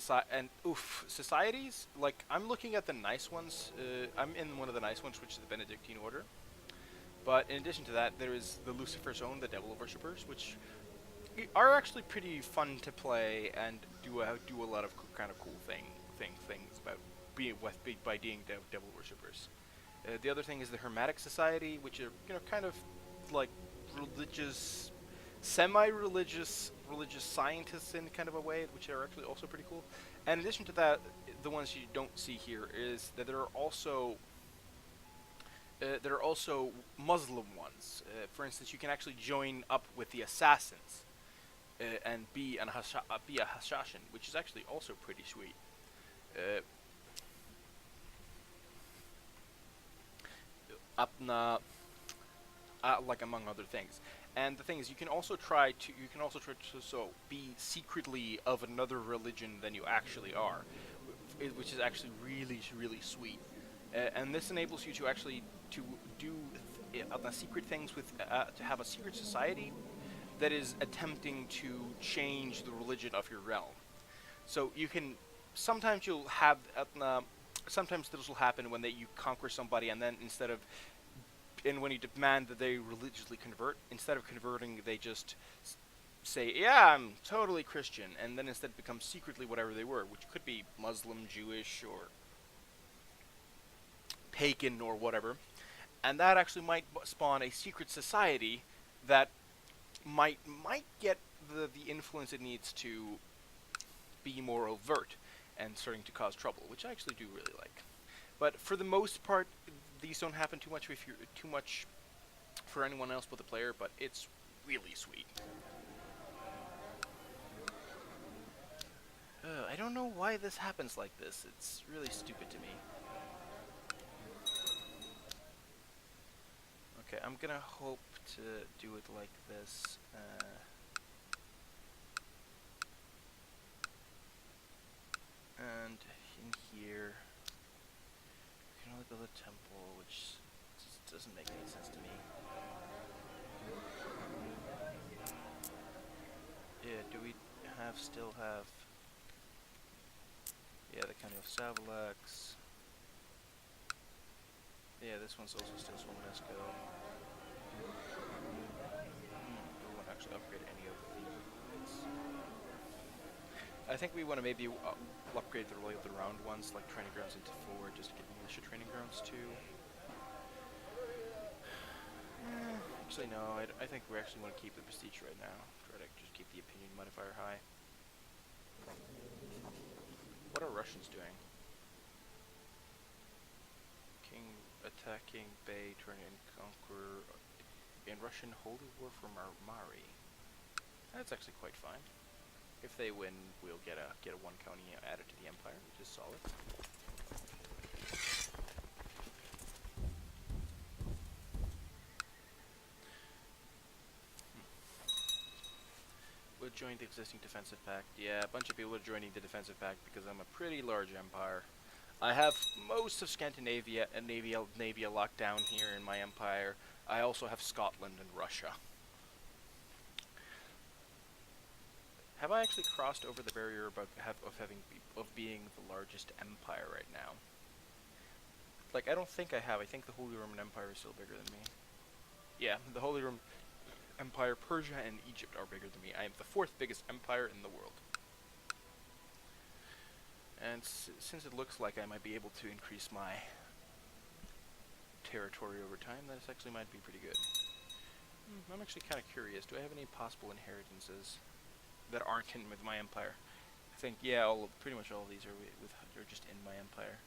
societies, like I'm looking at the nice ones. I'm in one of the nice ones, which is the Benedictine Order. But in addition to that, there is the Lucifer's Own, the Devil Worshippers, which are actually pretty fun to play and do a lot of kind of cool things about being Devil Worshippers. The other thing is the Hermetic Society, which are kind of like religious, semi-religious scientists in kind of a way, which are actually also pretty cool. And in addition to that, the ones you don't see here is that there are also Muslim ones. For instance, you can actually join up with the assassins and be a Hashashin, which is actually also pretty sweet. Like among other things. And the thing is, you can also try to be secretly of another religion than you actually are, which is actually really sweet. And this enables you to actually to do secret things to have a secret society that is attempting to change the religion of your realm. So you can sometimes you'll have sometimes this will happen when you conquer somebody, and then when you demand that they religiously convert, instead of converting, they just say, "Yeah, I'm totally Christian," and then instead become secretly whatever they were, which could be Muslim, Jewish, or pagan, or whatever. And that actually might spawn a secret society that might get the influence it needs to be more overt and starting to cause trouble, which I actually do really like. But for the most part, these don't happen too much if you're too much for anyone else but the player, but it's really sweet. I don't know why this happens like this. It's really stupid to me. Okay, I'm gonna hope to do it like this. And in here, you can only build a temple, which just doesn't make any sense to me. Yeah, do we still have... Yeah, the County of Savalax. Yeah, this one's also still Swolenesco. We won't actually upgrade any of these. I think we want to maybe upgrade the round ones, like training grounds into 4, just to get militia training grounds too. Actually, no, I think we actually want to keep the prestige right now. Try to just keep the opinion modifier high. What are Russians doing? King attacking Bay, turn and conquer in Russian Holy War for Mari. That's actually quite fine. If they win, we'll get a 1 county added to the empire, which is solid. We'll join the existing defensive pact. Yeah, a bunch of people are joining the defensive pact because I'm a pretty large empire. I have most of Scandinavia and Navia locked down here in my empire. I also have Scotland and Russia. Have I actually crossed over the barrier of being the largest empire right now? Like, I don't think I have. I think the Holy Roman Empire is still bigger than me. Yeah, the Holy Roman Empire, Persia, and Egypt are bigger than me. I am the 4th biggest empire in the world. And since it looks like I might be able to increase my territory over time, this actually might be pretty good. I'm actually kind of curious. Do I have any possible inheritances that aren't in with my empire? I think, yeah, pretty much all of these are just in my empire.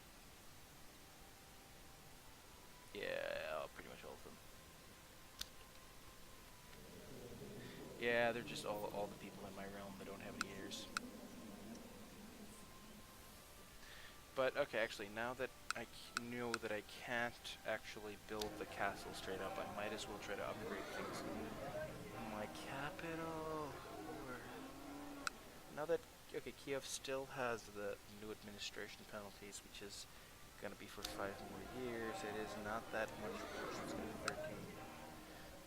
Yeah, pretty much all of them. Yeah, they're just all the people in my realm that don't have any heirs. But, okay, actually, now that I know that I can't actually build the castle straight up, I might as well try to upgrade things. My capital... Now that... Okay, Kiev still has the new administration penalties, which is going to be for 5 more years. It is not that much worse. It's going to be 13.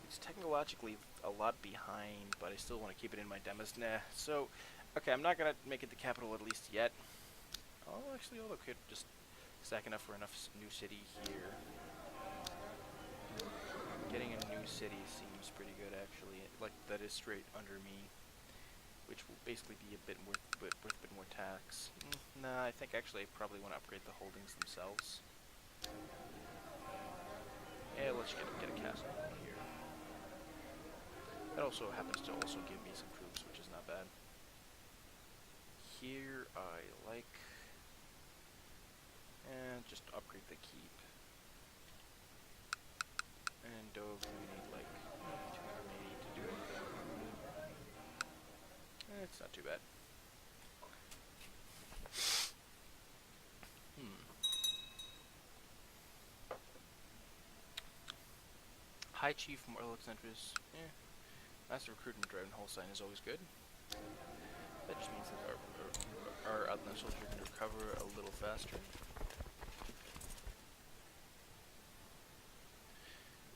It's technologically a lot behind, but I still want to keep it in my demos. Nah. So, okay, I'm not going to make it the capital at least yet. Oh, actually, although could just stack enough for enough new city here. Getting a new city seems pretty good, actually. Like, that is straight under me, which will basically be worth a bit more tax. Nah, I think actually I probably want to upgrade the holdings themselves. Yeah, let's get a castle here. That also happens to also give me some troops, which is not bad. Here I like... And just upgrade the keep. And Dove, we need like 280 to do anything. It's not too bad. High Chief Moral Eccentrics. Master Recruitment Drive and Holstein is always good. That just means that our outland soldier can recover a little faster.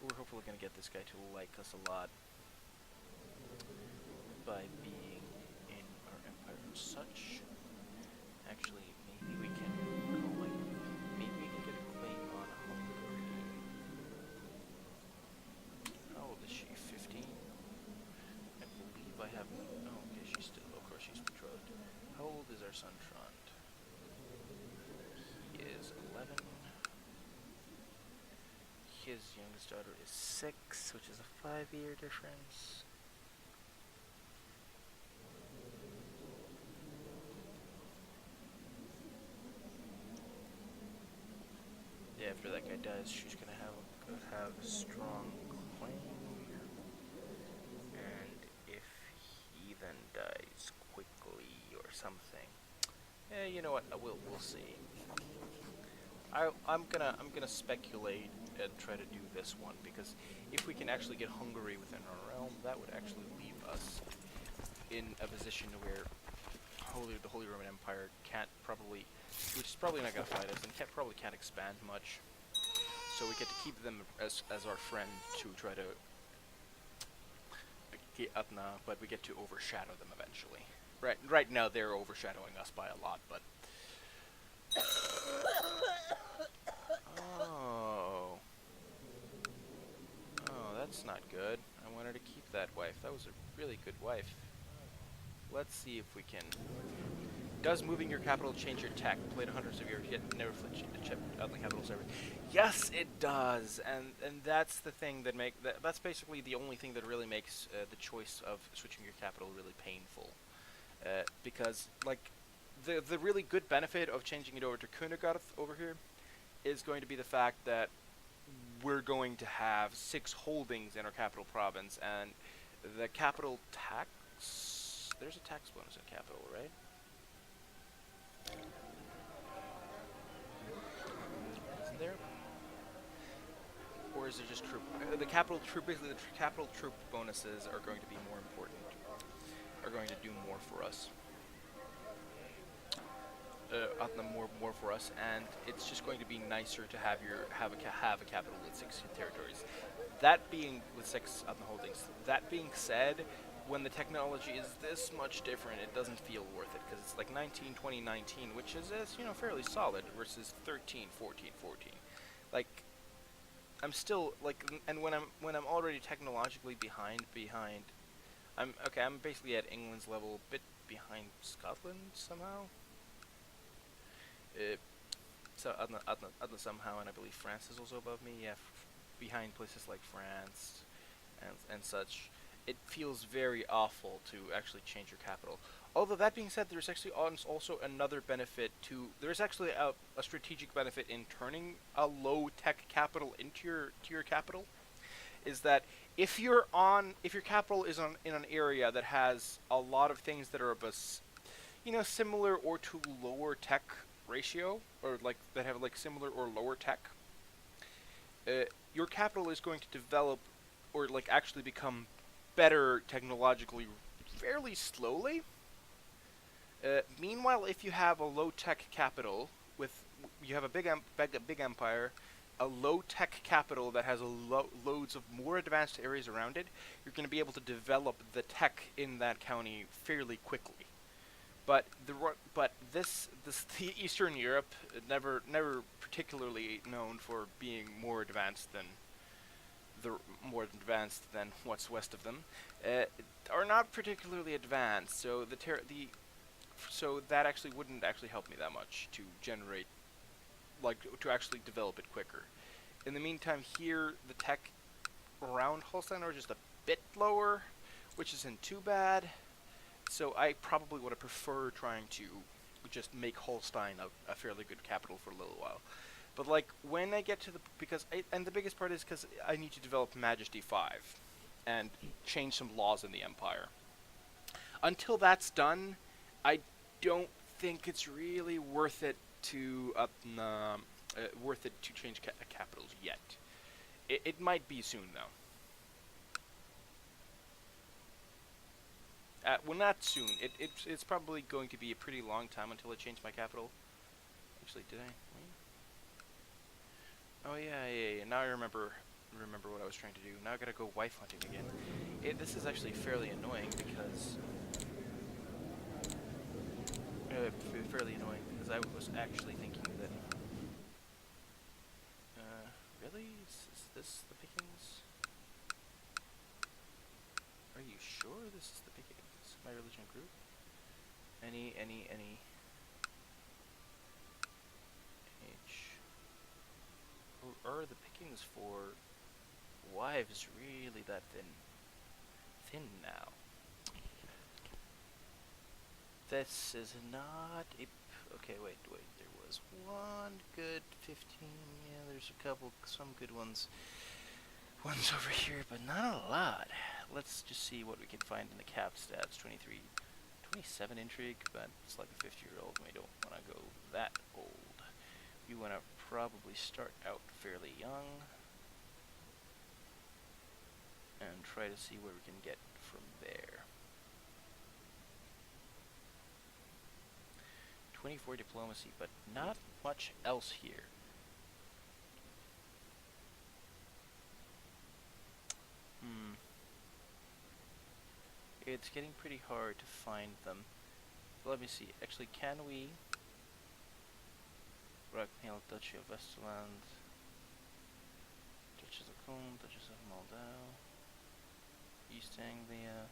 We're hopefully going to get this guy to like us a lot by being in our empire and such. Actually, have... Oh, okay, she's still... Of course she's betrothed. How old is our son, Trond? He is 11. His youngest daughter is 6, which is a 5-year difference. Yeah, after that guy dies, she's gonna have a strong claim. And if he then dies quickly or something, you know what? We'll see. I'm gonna speculate and try to do this one, because if we can actually get Hungary within our realm, that would actually leave us in a position where the Holy Roman Empire can't probably, which is probably not gonna fight us, and probably can't expand much. So we get to keep them as our friend to try to get Iqta, but we get to overshadow them eventually. Right now they're overshadowing us by a lot, but. Oh, that's not good. I wanted to keep that wife. That was a really good wife. Let's see if we can. Does moving your capital change your tech? Played hundreds of years, yet never flinched to chip out the capital server. Yes, it does, and that's the thing that that's basically the only thing that really makes the choice of switching your capital really painful, because like the really good benefit of changing it over to Kunagarth over here is going to be the fact that we're going to have 6 holdings in our capital province, and the capital tax. There's a tax bonus in capital, right? Isn't there? Or is it just troop? The capital troop, basically the capital troop bonuses are going to be more important. Are going to do more for us. More for us, and it's just going to be nicer to have a capital with 6 territories. That being with 6 on the holdings. That being said, when the technology is this much different, it doesn't feel worth it, because it's like 19, 20, 19, which is fairly solid, versus 13, 14, 14. Like, I'm still like, and when I'm already technologically behind, I'm basically at England's level, a bit behind Scotland somehow. So Iqta somehow, and I believe France is also above me. Yeah, behind places like France and such. It feels very awful to actually change your capital. Although that being said, there's actually also another benefit to. There's actually a strategic benefit in turning a low tech capital into your capital. Is that if your capital is in an area that has a lot of things that are of a similar or to lower tech ratio, or like that have like similar or lower tech, your capital is going to develop or like actually become better technologically fairly slowly. Meanwhile, if you have a low tech capital you have a big empire, a low tech capital that has loads of more advanced areas around it, you're going to be able to develop the tech in that county fairly quickly. But the Eastern Europe, never particularly known for being more advanced than what's west of them, are not particularly advanced. So so that actually wouldn't actually help me that much to generate, like, to actually develop it quicker. In the meantime, here the tech around Holstein are just a bit lower, which isn't too bad. So I probably would have preferred trying to just make Holstein a fairly good capital for a little while. But like when I get to the the biggest part is because I need to develop Majesty 5 and change some laws in the Empire. Until that's done, I don't think it's really worth it to change capitals yet. It might be soon though. Well, not soon. It's probably going to be a pretty long time until I change my capital. Actually, did I? Wait. Oh yeah. Now I remember what I was trying to do. Now I gotta go wife hunting again. This is actually fairly annoying because I was actually thinking that. Really? Is this the pickings? Are you sure this is the pickings? my religion group? Any H. Or are the pickings for wives really that thin? Thin now. This is not a... Okay, wait. There was one good 15. Yeah, there's a couple, some good ones. One's over here, but not a lot. Let's just see what we can find in the cap stats. 23, 27 intrigue, but it's like a 50-year-old, and we don't want to go that old. We want to probably start out fairly young and try to see where we can get from there. 24 diplomacy, but not much else here. It's getting pretty hard to find them. So let me see. Actually, can we... Ragnhild, Duchy of Westerland, Duchess of Kulm, Duchess of Moldau, East Anglia,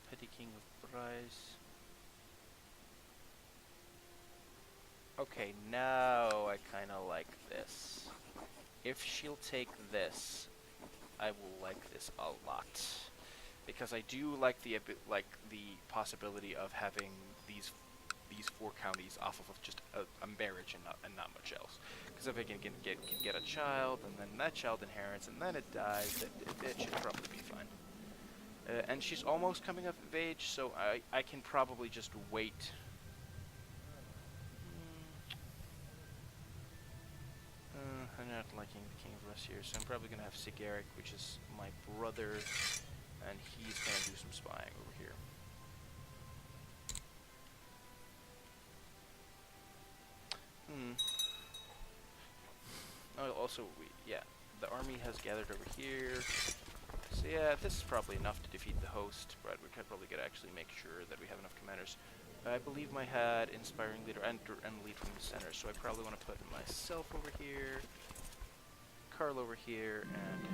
Petty King of Bryce. Okay, now I kinda like this. If she'll take this, I will like this a lot, because I do like the possibility of having these 4 counties off of just a marriage and not much else. Because if I can get a child, and then that child inherits, and then it dies, it should probably be fine. And she's almost coming of age, so I can probably just wait. I'm not liking the King of Rus here, so I'm probably going to have Sigeric, which is my brother, and he's going to do some spying over here. Oh, also, the army has gathered over here. So yeah, this is probably enough to defeat the host, but we could probably actually make sure that we have enough commanders. I believe I had Inspiring Leader and Lead from the center, so I probably want to put myself over here, Karl over here, and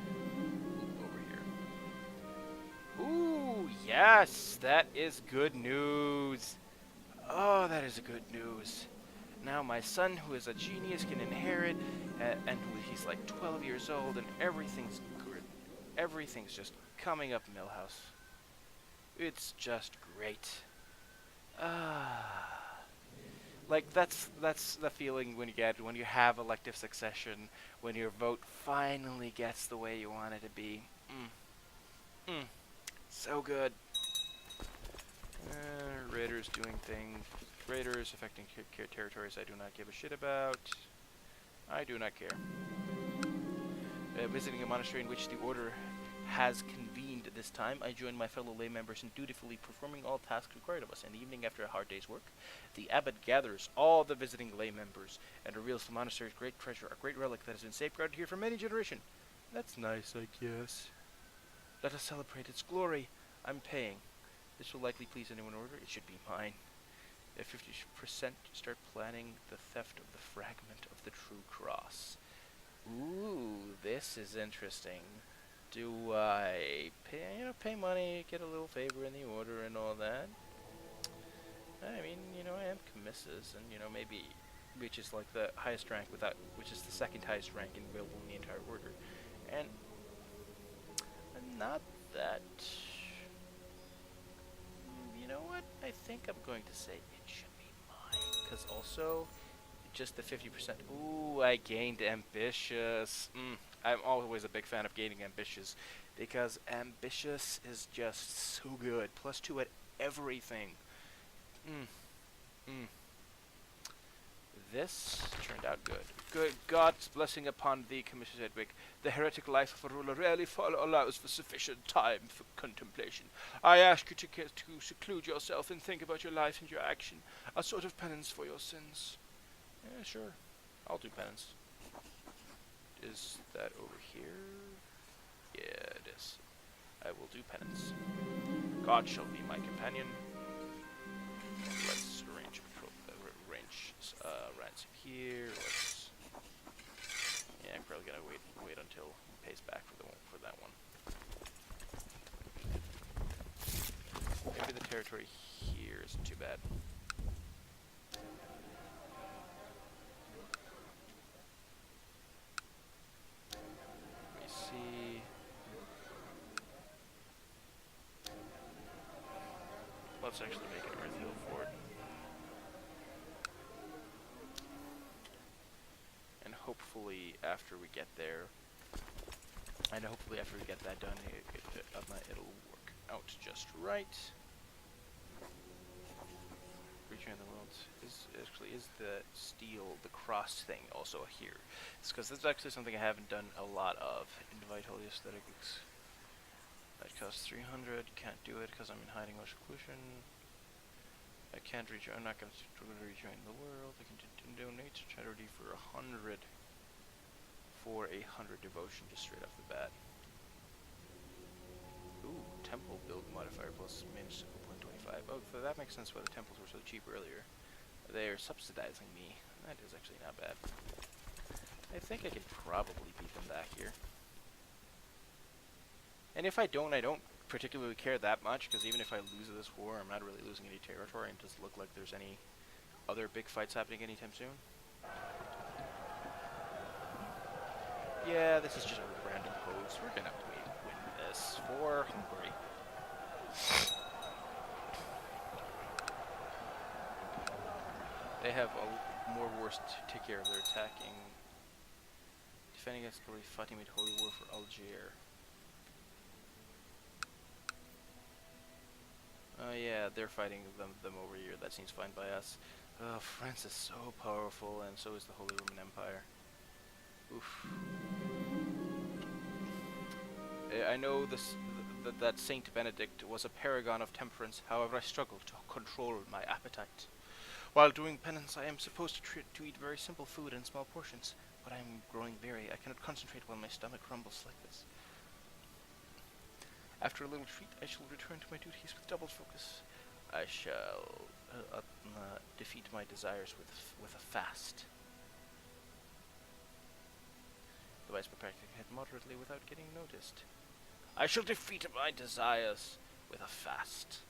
over here. Ooh, yes! That is good news! Oh, that is good news. Now my son, who is a genius, can inherit, and he's like 12 years old, and everything's good. Everything's just coming up Millhouse. It's just great. Like that's the feeling when you have elective succession, when your vote finally gets the way you want it to be. So good. Raiders doing things. Raiders affecting territories I do not give a shit about. I do not care. Visiting a monastery in which the order has convened this time, I join my fellow lay members in dutifully performing all tasks required of us. In the evening after a hard day's work, the abbot gathers all the visiting lay members and reveals the monastery's great treasure, a great relic that has been safeguarded here for many generations. That's nice, I guess. Let us celebrate its glory. I'm paying. This will likely please anyone in order. It should be mine. At 50% start planning the theft of the fragment of the true cross. Ooh, this is interesting. Do I pay money, get a little favor in the order and all that? I mean, I am commissus, and maybe, which is like the highest rank which is the second highest rank available in the entire order. And I'm not that. You know what? I think I'm going to say it should be mine, because also, just the 50%. Ooh, I gained ambitious. I'm always a big fan of gaining ambitious, because ambitious is just so good. +2 at everything. This turned out good. Good God's blessing upon thee, Commissioner Edwick. The heretic life of a ruler rarely allows for sufficient time for contemplation. I ask you to seclude yourself and think about your life and your action, a sort of penance for your sins. Yeah, sure. I'll do penance. Is that over here? Yeah, it is. I will do penance. God shall be my companion. Let's arrange ransom here. Yeah, I'm probably gonna wait until he pays back for that one. territory here isn't too bad. Let me see. Let's actually make an Earth Hill Fort. And hopefully after we get there, done, it'll work out just right. Rejoin the world. Is the steel, the cross thing also here? It's because this is actually something I haven't done a lot of. Invite holy aesthetics. That costs 300. Can't do it because I'm in hiding or seclusion. I can't rejoin. I'm not going to rejoin the world. I can donate to charity for 100. For 100 devotion, just straight off the bat. Ooh, temple build modifier plus minus 0.25. Oh, so that makes sense why the temples were so cheap earlier. They're subsidizing me. That is actually not bad. I think I can probably beat them back here. And if I don't particularly care that much, because even if I lose this war, I'm not really losing any territory, and it doesn't look like there's any other big fights happening anytime soon. Yeah, this is just a random pose. We're gonna win this for Hungary. They have more wars to take care of. They're attacking, defending against Italy, fighting made holy war for Algiers. Yeah, they're fighting them over here. That seems fine by us. France is so powerful, and so is the Holy Roman Empire. Oof. I know that Saint Benedict was a paragon of temperance. However, I struggle to control my appetite. While doing penance, I am supposed to eat very simple food in small portions, but I am growing weary. I cannot concentrate while my stomach rumbles like this. After a little treat, I shall return to my duties with double focus. I shall defeat my desires with a fast. The vice protecting head moderately without getting noticed. I shall defeat my desires with a fast.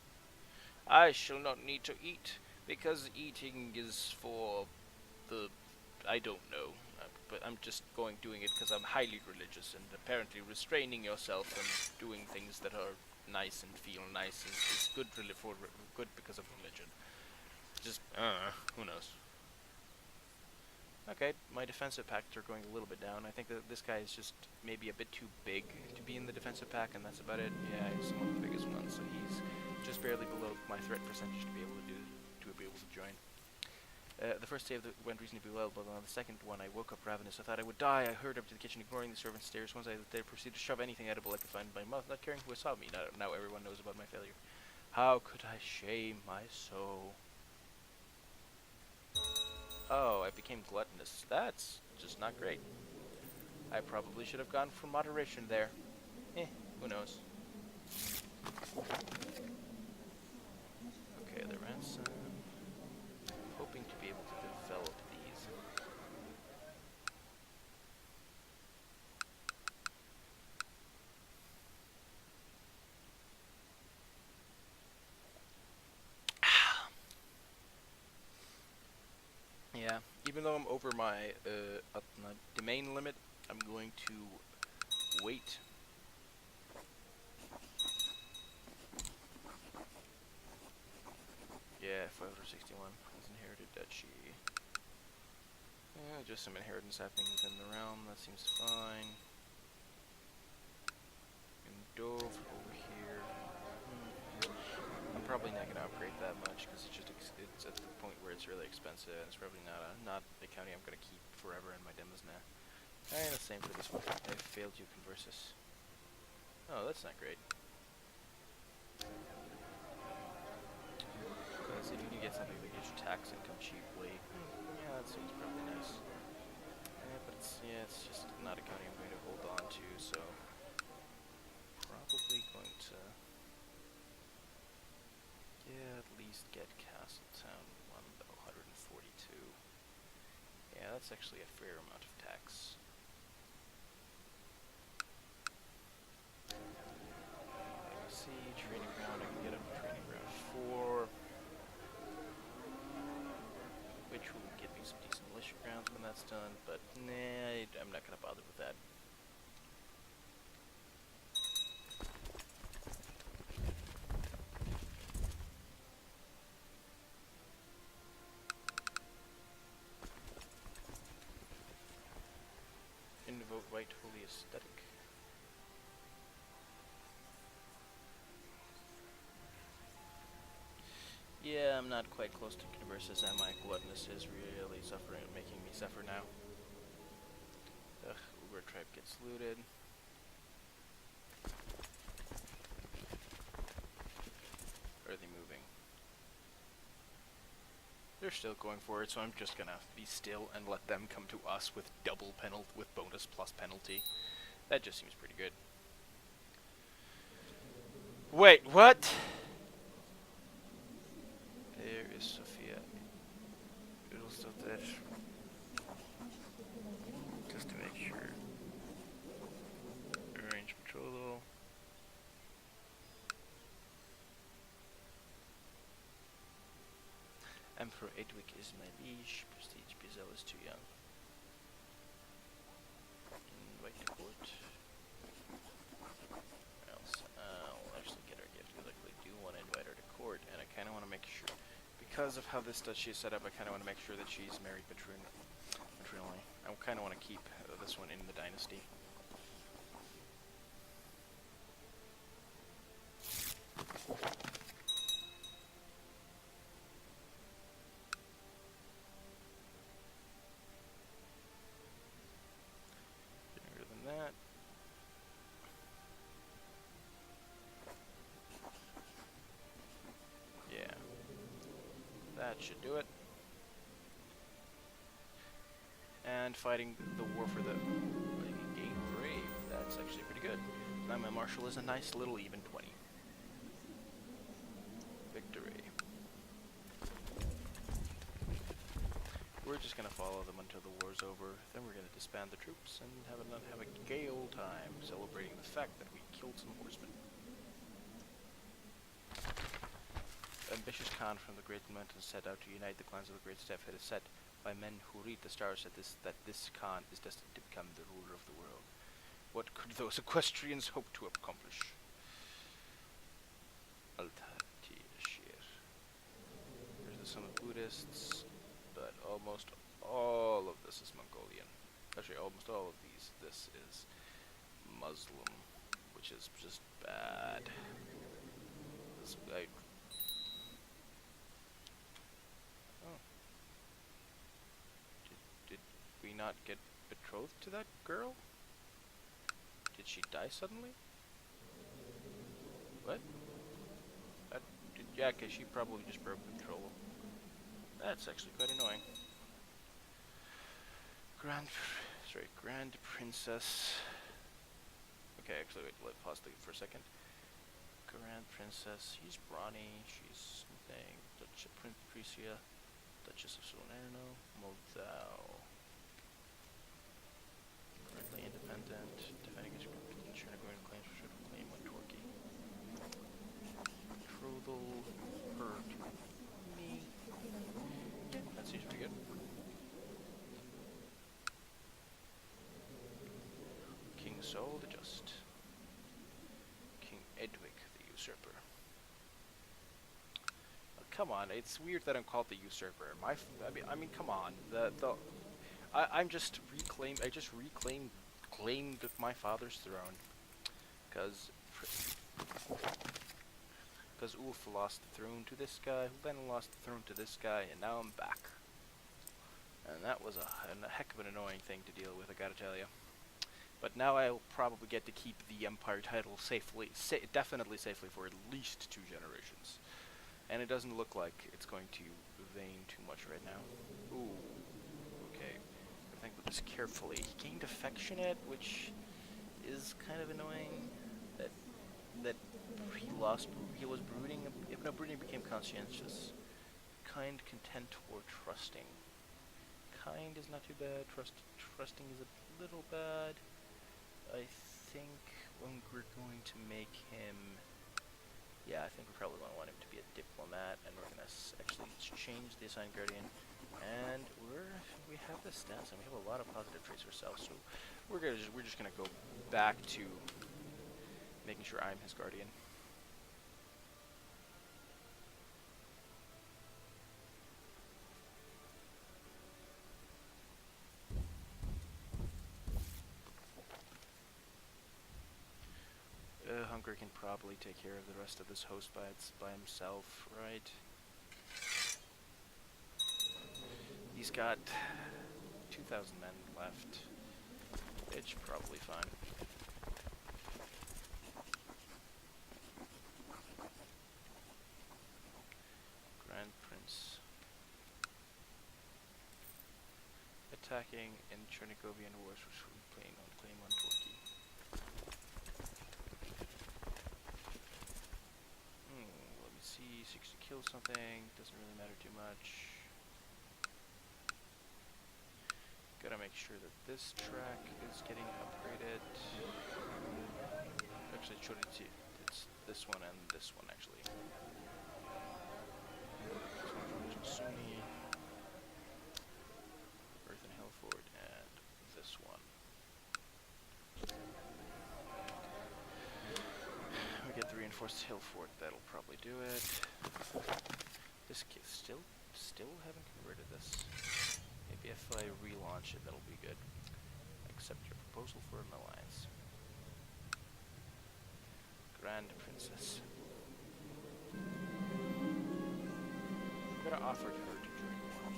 I shall not need to eat, because eating is for the... I don't know. But I'm just doing it because I'm highly religious, and apparently restraining yourself and doing things that are nice and feel nice is good good because of religion. Just, who knows. Okay, my defensive packs are going a little bit down. I think that this guy is just maybe a bit too big to be in the defensive pack, and that's about it. Yeah, he's one of the biggest ones, so he's just barely below my threat percentage to be able to join. The first day went reasonably well, but on the second one I woke up ravenous. I thought I would die. I hurried up to the kitchen, ignoring the servants' stares. Once I was there, proceeded to shove anything edible I could find in my mouth, not caring who saw me. Now everyone knows about my failure. How could I shame my soul? Oh, I became gluttonous. That's just not great. I probably should have gone for moderation there. Who knows? Okay, the ransom. Hoping to be able to develop these. Yeah, even though I'm over my domain limit, I'm going to wait. Yeah, 561 is inherited duchy. Yeah, just some inheritance happening within the realm. That seems fine. And Dove over here. I'm probably not going to upgrade that much because it's at the point where it's really expensive, and it's probably not a county I'm going to keep forever in my demos now. And the same for this one. I failed you, Conversus. Oh, that's not great. Because if you can get something that gives you tax income cheaply, yeah, that seems probably nice. But it's just not a county I'm going to hold on to, so probably going to at least get Castletown 1 though, 142. Yeah, that's actually a fair amount of tax. See, training ground, I can get up to training ground 4. not gonna bother with that. Invoke white holy aesthetic. Yeah, I'm not quite close to Conversus, am I? Gluttonous is really suffering, making me suffer now. Ugh, Uber tribe gets looted. Are they moving? They're still going for it, so I'm just gonna be still and let them come to us with double penalty, with bonus plus penalty. That just seems pretty good. Wait, what? There is Sophia. It'll still dead. Just to make sure. Arrange patrol. Emperor Edwick is my liege. Prestige Bizel is too young. Invite to court. Else, I'll actually get her gift because I really do want to invite her to court, and I kind of want to make sure, because of how this duchy is set up, I kind of want to make sure that she's married maternally. I kind of want to keep this one in the dynasty. Bigger than that. Yeah. That should do it. And fighting the war for the game brave. That's actually pretty good. Now my marshal is a nice little even 20. Victory. We're just gonna follow them until the war's over. Then we're gonna disband the troops and have a gay old time celebrating the fact that we killed some horsemen. Ambitious Khan from the Great Mountains set out to unite the clans of the Great Steppe. It is said by men who read the stars that this Khan is destined to become the ruler of the world. What could those equestrians hope to accomplish? There's the sum of Buddhists, but almost all of this is Mongolian. Actually, almost all of these. This is Muslim, which is just bad. This guy. Oh. Did we not get betrothed to that girl? Did she die suddenly? What? Yeah, cause she probably just broke control. That's actually quite annoying. Grand Princess. Okay, actually, wait, pause for a second. Grand Princess, she's brawny, she's something. Prince Prisia, Duchess of Salerno, Moldau. Currently independent, defending his Chernobyl claims for certain claim on Torquay. Betrothal, hurt me. Yeah, that seems pretty good. King Saul the Just. King Edwick the Usurper. Oh, come on, it's weird that I'm called the Usurper. I mean, come on. I just claimed my father's throne, because Ulf lost the throne to this guy, who then lost the throne to this guy, and now I'm back. And that was a heck of an annoying thing to deal with, I gotta tell you. But now I'll probably get to keep the Empire title definitely safely for at least 2 generations. And it doesn't look like it's going to wane too much right now. Ooh. Okay. I think with this carefully. He gained affectionate, which is kind of annoying. That he was brooding. No, brooding became conscientious. Kind, content, or trusting. Kind is not too bad. Trusting is a little bad. I think we're going to make him. Yeah, I think we're probably going to want him to be a diplomat, and we're going to actually change the assigned guardian And we have the stats, and we have a lot of positive traits ourselves. So we're just gonna go back to making sure I'm his guardian. Hunger can probably take care of the rest of this host by himself, right? He's got 2,000 men left. It's probably fine. Grand Prince. Attacking in Chernigovian wars, which we're playing on claim on Turkey. Let me see, seeks to kill something, doesn't really matter too much. Gotta make sure that this track is getting upgraded. Actually, it's this one and this one actually. This one from Sunni, Earth and Hellfort, and this one. We get the reinforced Hillfort, that'll probably do it. This kid still haven't converted this. Maybe if I relaunch it, that'll be good. Accept your proposal for an alliance. Grand Princess. I'm gonna offer her to join war.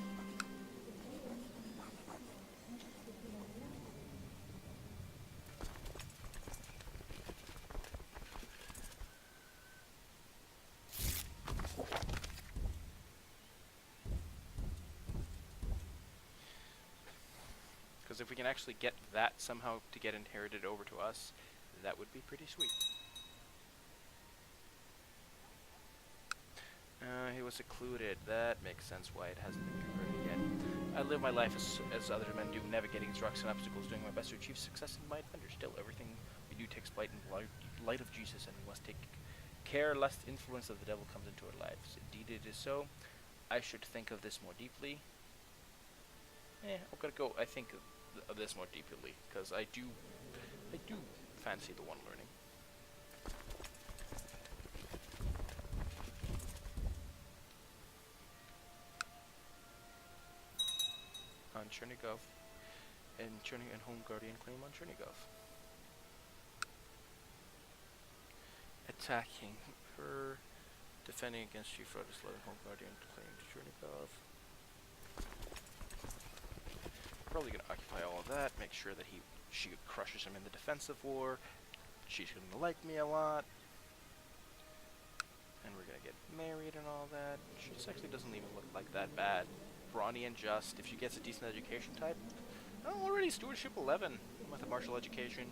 Because if we can actually get that somehow to get inherited over to us, that would be pretty sweet. He was secluded. That makes sense why it hasn't been converted yet. I live my life as other men do, navigating rocks and obstacles, doing my best to achieve success in my adventure. Still, everything we do takes light in the light of Jesus, and we must take care lest the influence of the devil comes into our lives. Indeed, it is so. I should think of this more deeply. I'm gonna go. I think of this more deeply because I do fancy the one learning. On Chernigov, and Home Guardian claim on Chernigov. Attacking her, defending against Chief Rodislav and Home Guardian claim to Chernigov. Probably gonna occupy all of that, make sure that she crushes him in the defensive war. She's gonna like me a lot. And we're gonna get married and all that. She actually doesn't even look like that bad. Brawny and just, if she gets a decent education type. Oh, already Stewardship 11 with a martial education.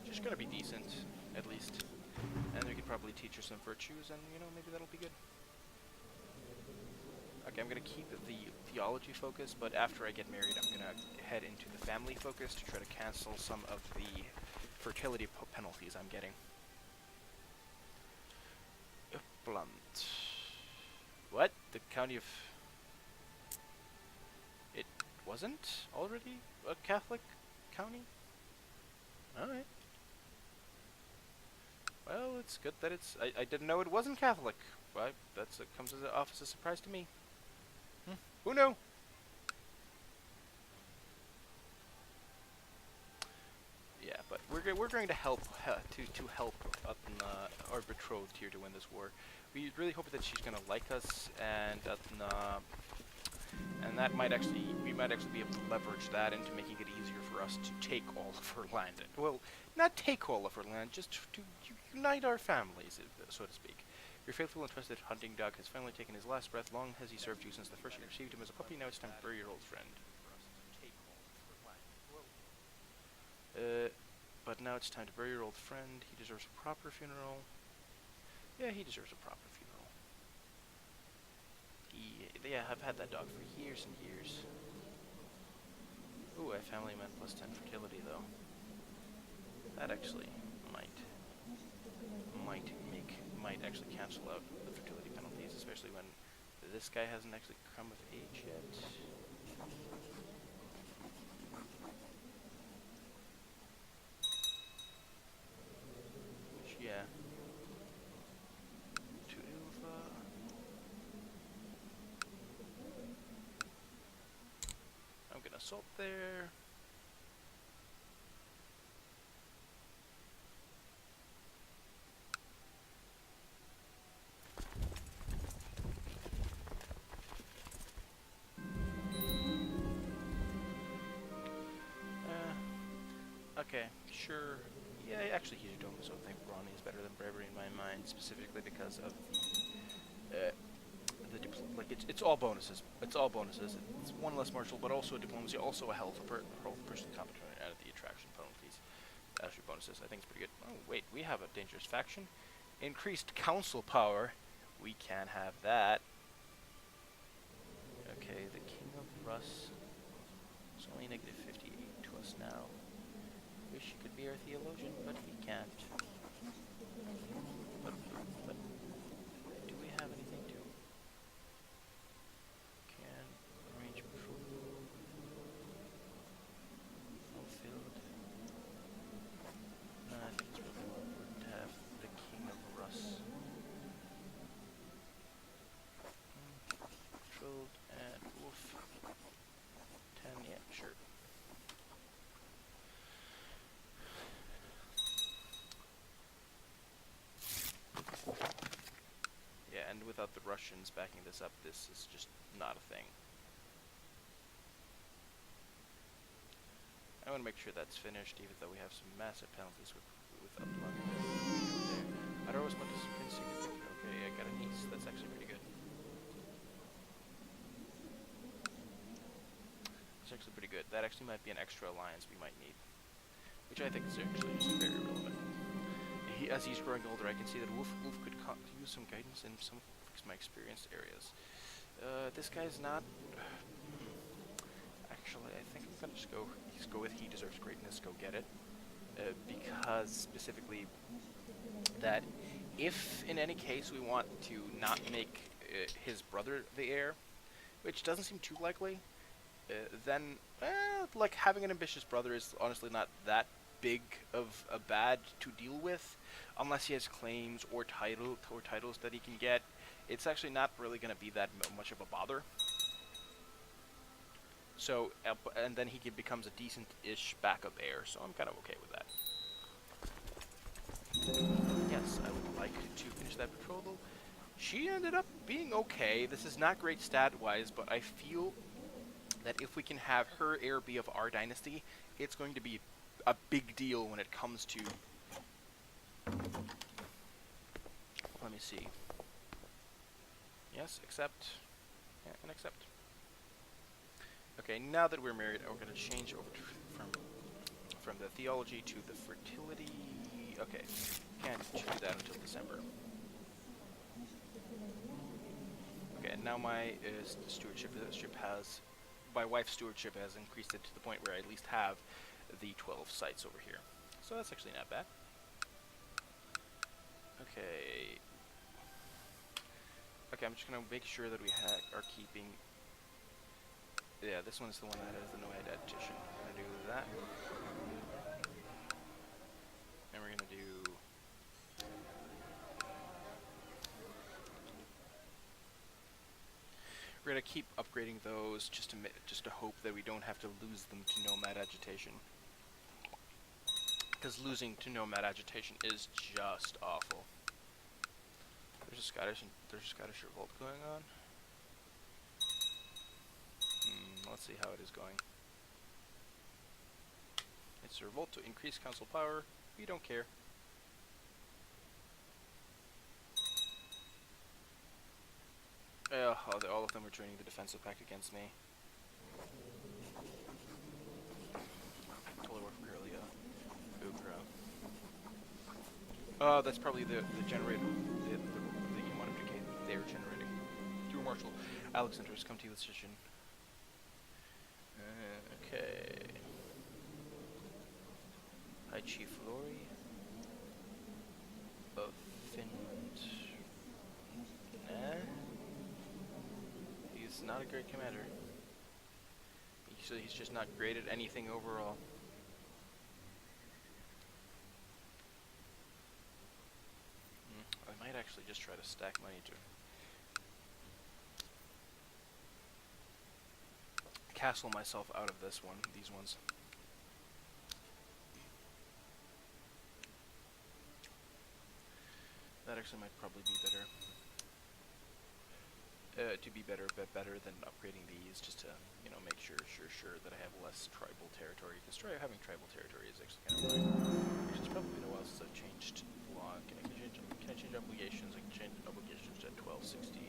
She's gonna be decent, at least. And we could probably teach her some virtues, and maybe that'll be good. Okay, I'm gonna keep the theology focus, but after I get married, I'm gonna head into the family focus to try to cancel some of the fertility penalties I'm getting. Blunt. What? The county of... It wasn't already a Catholic county? Alright. Well, it's good that it's... I didn't know it wasn't Catholic. Well, comes as a surprise to me. Who knew? Yeah, but we're going to help to help up in, our betrothed here to win this war. We really hope that she's gonna like us, and that we might actually be able to leverage that into making it easier for us to take all of her land. Well, not take all of her land, just to unite our families, so to speak. Your faithful and trusted hunting dog has finally taken his last breath. Long has he served you since the first you received him as a puppy. Now it's time to bury your old friend. But now it's time to bury your old friend. He deserves a proper funeral. Yeah, he deserves a proper funeral. Yeah, I've had that dog for years and years. Ooh, I family man plus 10 fertility though. That actually might actually cancel out the fertility penalties, especially when This guy hasn't actually come of age yet. Which, yeah. To Ilva. I'm gonna assault there. Okay, sure. Yeah, actually, he's a dome, so I think Brawny is better than Bravery in my mind, specifically because of like it's all bonuses. It's all bonuses. It's one less martial, but also a diplomacy, also a health person competent out of the attraction penalties. Actually, bonuses. I think it's pretty good. Oh wait, we have a dangerous faction. Increased council power. We can have that. Okay, the King of Rus. It's only negative 58 to us now. Wish he could be our theologian, but he can't. But do we have anything to? Can arrange patrol. Fulfilled. I think it's really more important to have the King of Rus. Patrolled and wolf. 10, yeah, sure. Yeah, and without the Russians backing this up, this is just not a thing. I want to make sure that's finished, even though we have some massive penalties with Upland. I don't always want to insignificant. Okay, I got a niece. That's actually pretty good. That's actually pretty good. That actually might be an extra alliance we might need, which I think is actually just very relevant. As he's growing older, I can see that Wolf could use some guidance in some of my experienced areas. This guy's not. Actually, I think I'm gonna just go with He Deserves Greatness. Go get it, because specifically that if in any case we want to not make his brother the heir, which doesn't seem too likely, then like having an ambitious brother is honestly not that big of a bad to deal with, unless he has claims or titles that he can get. It's actually not really going to be that much of a bother. So, and then he becomes a decent-ish backup heir, so I'm kind of okay with that. Yes, I would like to finish that betrothal. She ended up being okay. This is not great stat-wise, but I feel that if we can have her heir be of our dynasty, it's going to be a big deal when it comes to... Let me see. Yes, accept. Yeah, and accept. Okay, now that we're married, we're going to change over from the theology to the fertility. Okay, can't do that until December. Okay, and now my my wife's stewardship has increased it to the point where I at least have the 12 sites over here. So that's actually not bad. Okay. Okay, I'm just going to make sure that we are keeping... Yeah, this one's the one that has the nomad adaptation. We're going to do that. And we're going to do... We're going to keep upgrading those just to hope that we don't have to lose them to nomad agitation. Because losing to nomad agitation is just awful. There's a Scottish revolt going on. Let's see how it is going. It's a revolt to increase council power. We don't care. All of them are joining the defensive pact against me. Totally work really, Iqta. That's probably the generator, the you want to indicate they're generating. Through Marshal Alexander's come to the decision. Okay. High Chief Lori of Finland. not a great commander. He's just not great at anything overall. I might actually just try to stack money to castle myself out of these ones. That actually might probably be better. To be better than upgrading these, just to, you know, make sure that I have less tribal territory. Because having tribal territory is actually kind of annoying. Actually, it's probably been a while since I've changed law. Can I change obligations? I can change obligations to 1216.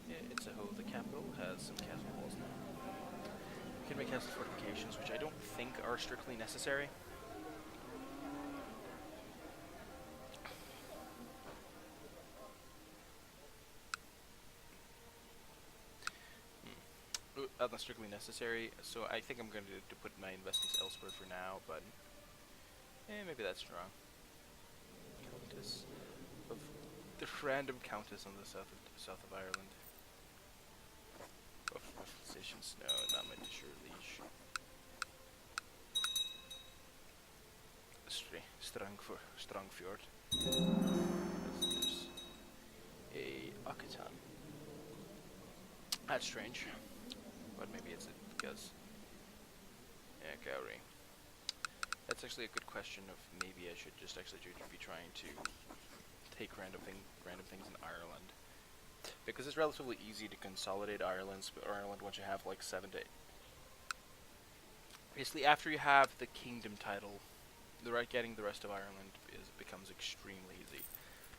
Yeah, Itzehoe, the capital, has some castle walls now. We can make castle fortifications, which I don't think are strictly necessary. Not strictly necessary, so I think I'm going to put my investments elsewhere for now, but maybe that's wrong. Countess of the random countess on the south of Ireland. Of stations, no, not my sure liege. Strangfjord. There's a Iqta. That's strange. But maybe it's because... Yeah, Gowrie. That's actually a good question of maybe I should just actually be trying to take random things in Ireland. Because it's relatively easy to consolidate Ireland once you have like 7 to 8. Basically, after you have the kingdom title, getting the rest of Ireland becomes extremely easy.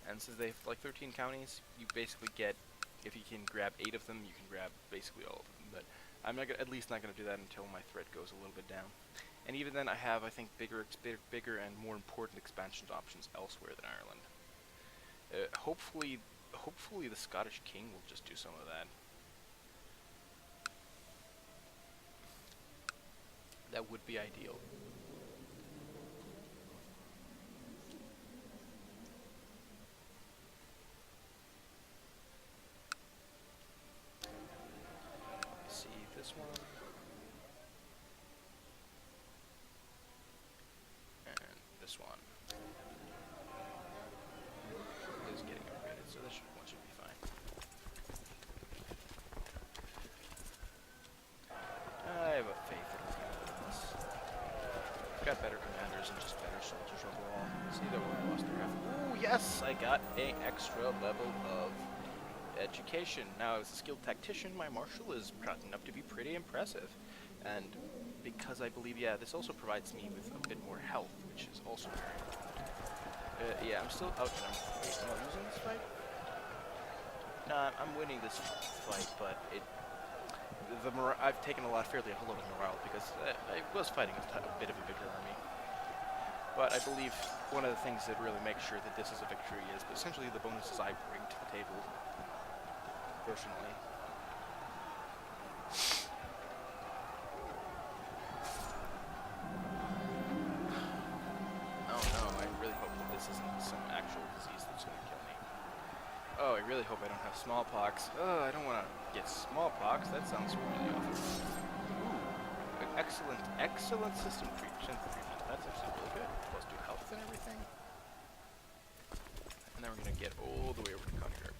And since they have like 13 counties, you basically get, if you can grab 8 of them, you can grab basically all of them. But I'm at least not going to do that until my threat goes a little bit down. And even then, I have, I think, bigger and more important expansion options elsewhere than Ireland. Hopefully the Scottish King will just do some of that. That would be ideal. See this one. And this one. Is getting upgraded, so this one should be fine. I have a faith that we're going to win this. We've got better commanders and just better soldiers overall. See that we lost the graph. Ooh, yes! I got an extra level of education. Now, as a skilled tactician, my martial is gotten up to be pretty impressive. And because I believe, yeah, this also provides me with a bit more health, which is also very important. Yeah, I'm still out. Am I losing this fight? Nah, I'm winning this fight, but I've taken a lot of morale because I was fighting a bit of a bigger army. But I believe one of the things that really makes sure that this is a victory is essentially the bonuses I bring to the table, personally. Oh, I really hope I don't have smallpox. Oh, I don't want to get smallpox. That sounds really awful. Ooh, excellent system treatment. That's actually really good. Plus 2 health and everything. And then we're going to get all the way over to Conquer.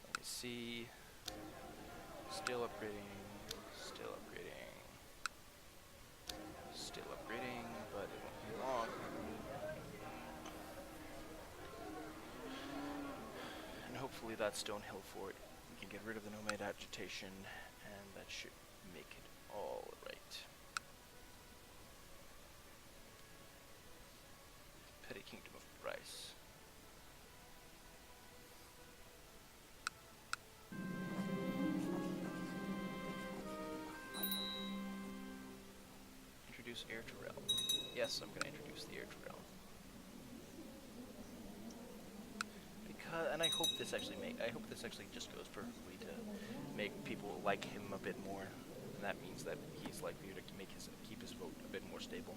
Let me see. Still upgrading. Still upgrading, but it won't be long. Hopefully that Stonehill fort, we can get rid of the nomad agitation, and that should make it all right. Petty Kingdom of Rus. Introduce air to rail. Yes, I'm going to introduce the air to rail. And I hope this actually just goes perfectly to make people like him a bit more, and that means that he's likely to keep his vote a bit more stable.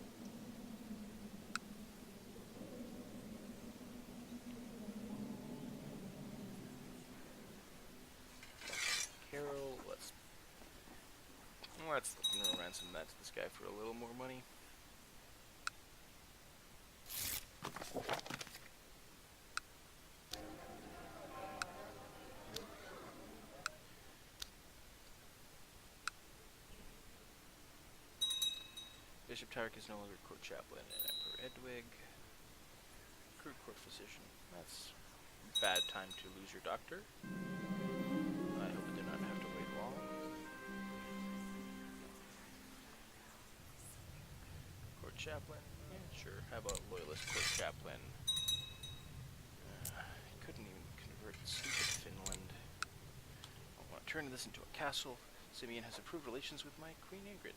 Let's ransom that to this guy for a little more money. Bishop Tarek is no longer court chaplain and Emperor Edwig. Crude court physician. That's bad time to lose your doctor. I hope I do not have to wait long. Court chaplain? Yeah, sure. How about loyalist court chaplain? I couldn't even convert stupid Finland. I want to turn this into a castle. Simeon has improved relations with my Queen Ingrid.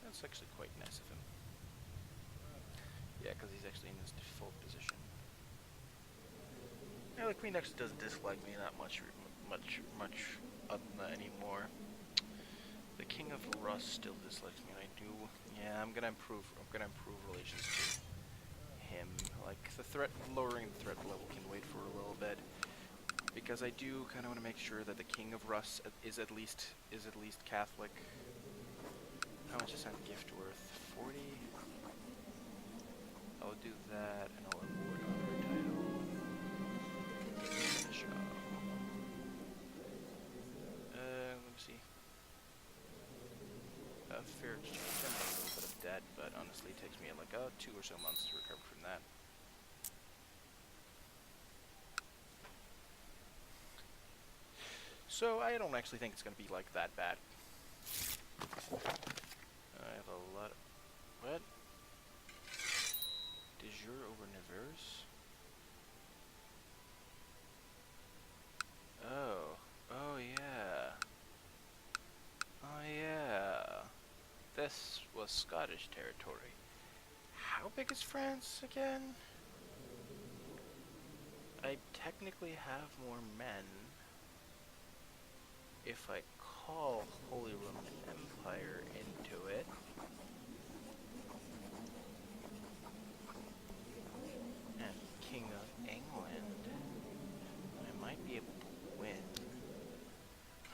That's actually quite nice of him. Yeah, because he's actually in his default position. Yeah, the Queen actually doesn't dislike me that much anymore. The King of Rus still dislikes me, and I do. Yeah, I'm gonna improve relations to him. Like lowering the threat level can wait for a little bit, because I do kind of want to make sure that the King of Rus is at least Catholic. How much is that gift worth? 40? I'll do that, and I'll award honor title. Finish off. Let me see. Fair exchange. I'm in a little bit of debt, but honestly it takes me like 2 or so months to recover from that. So I don't actually think it's going to be like that bad. I have a lot of... What? De jure over Nevers? Oh. Oh, yeah. Oh, yeah. This was Scottish territory. How big is France again? I technically have more men if I call Holy Roman Empire into it. And King of England. I might be able to win.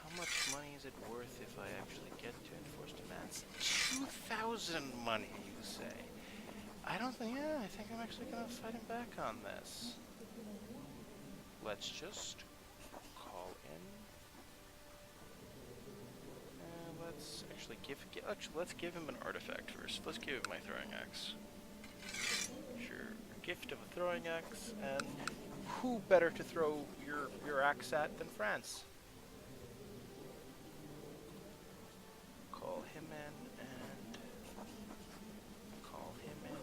How much money is it worth if I actually get to enforce demands? 2,000 money, you say? I don't think, yeah, I think I'm actually gonna fight him back on this. Let's just call in. Let's actually let's give him an artifact first. Let's give him my throwing axe. Sure, a gift of a throwing axe, and who better to throw your axe at than France? Call him in and call him in,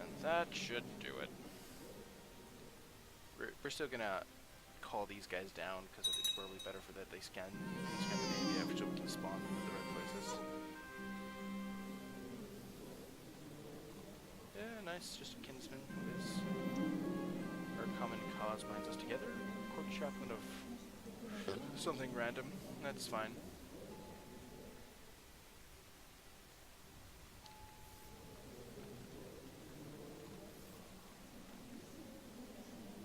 and that should do it. We're still gonna call these guys down because it's probably better for that they scan Scandinavia so we can spawn them in the right places. Yeah, nice, just a kinsman who is our common cause binds us together. Court chaplain of something random. That's fine.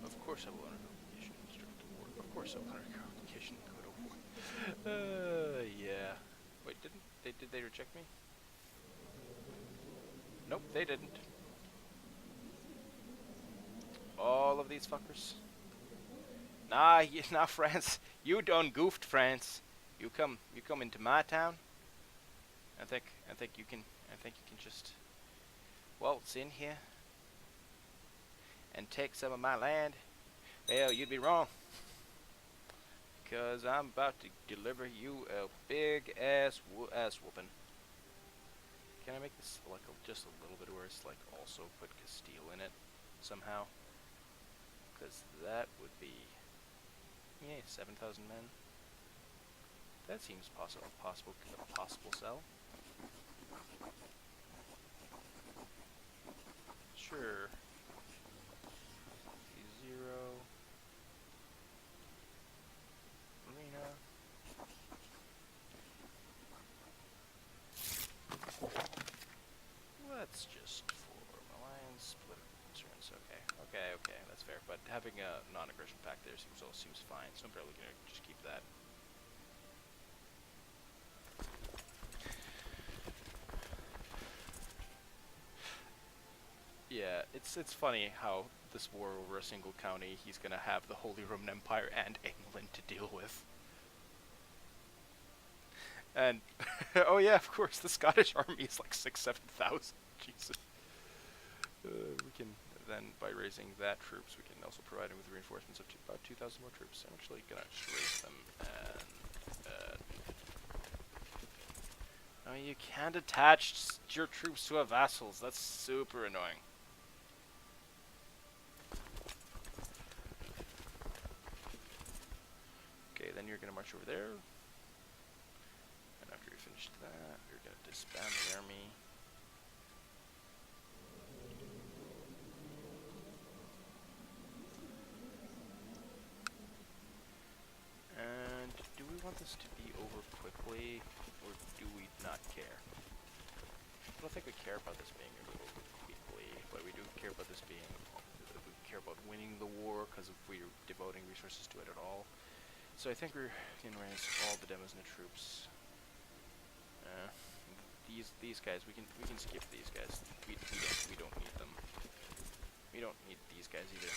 Of course I will honor obligation and instruct the war. Of course I will honor obligation and go to war. Yeah. Wait, did they reject me? Nope, they didn't. All of these fuckers. Nah, nah, France. You done goofed, France. You come into my town. I think you can just waltz in here and take some of my land. Well, you'd be wrong, because I'm about to deliver you a big ass whooping. Can I make this like just a little bit worse? Like also put Castile in it somehow, because that would be 7,000 men. That seems a possible sell. Sure. C0. Arena. Let's just form alliance, political concerns. Okay, that's fair. But having a non-aggression pact there seems fine. So I'm probably gonna just keep that. it's funny how this war over a single county, he's gonna have the Holy Roman Empire and England to deal with. And oh yeah, of course, the Scottish army is like 6,000-7,000. Jesus. We can then, by raising that troops, we can also provide him with reinforcements of about 2,000 more troops. I'm actually gonna just raise them and. Oh, you can't attach your troops to a vassals. That's super annoying. Okay, then you're gonna march over there. And after you finish that, you're gonna disband the army. And do we want this to be over quickly, or do we not care? I don't think we care about this being over quickly, but we do care about this being. We care about winning the war because we're devoting resources to it at all. So I think we're gonna raise all the demos and the troops. These guys we can skip these guys. We don't need them. We don't need these guys either.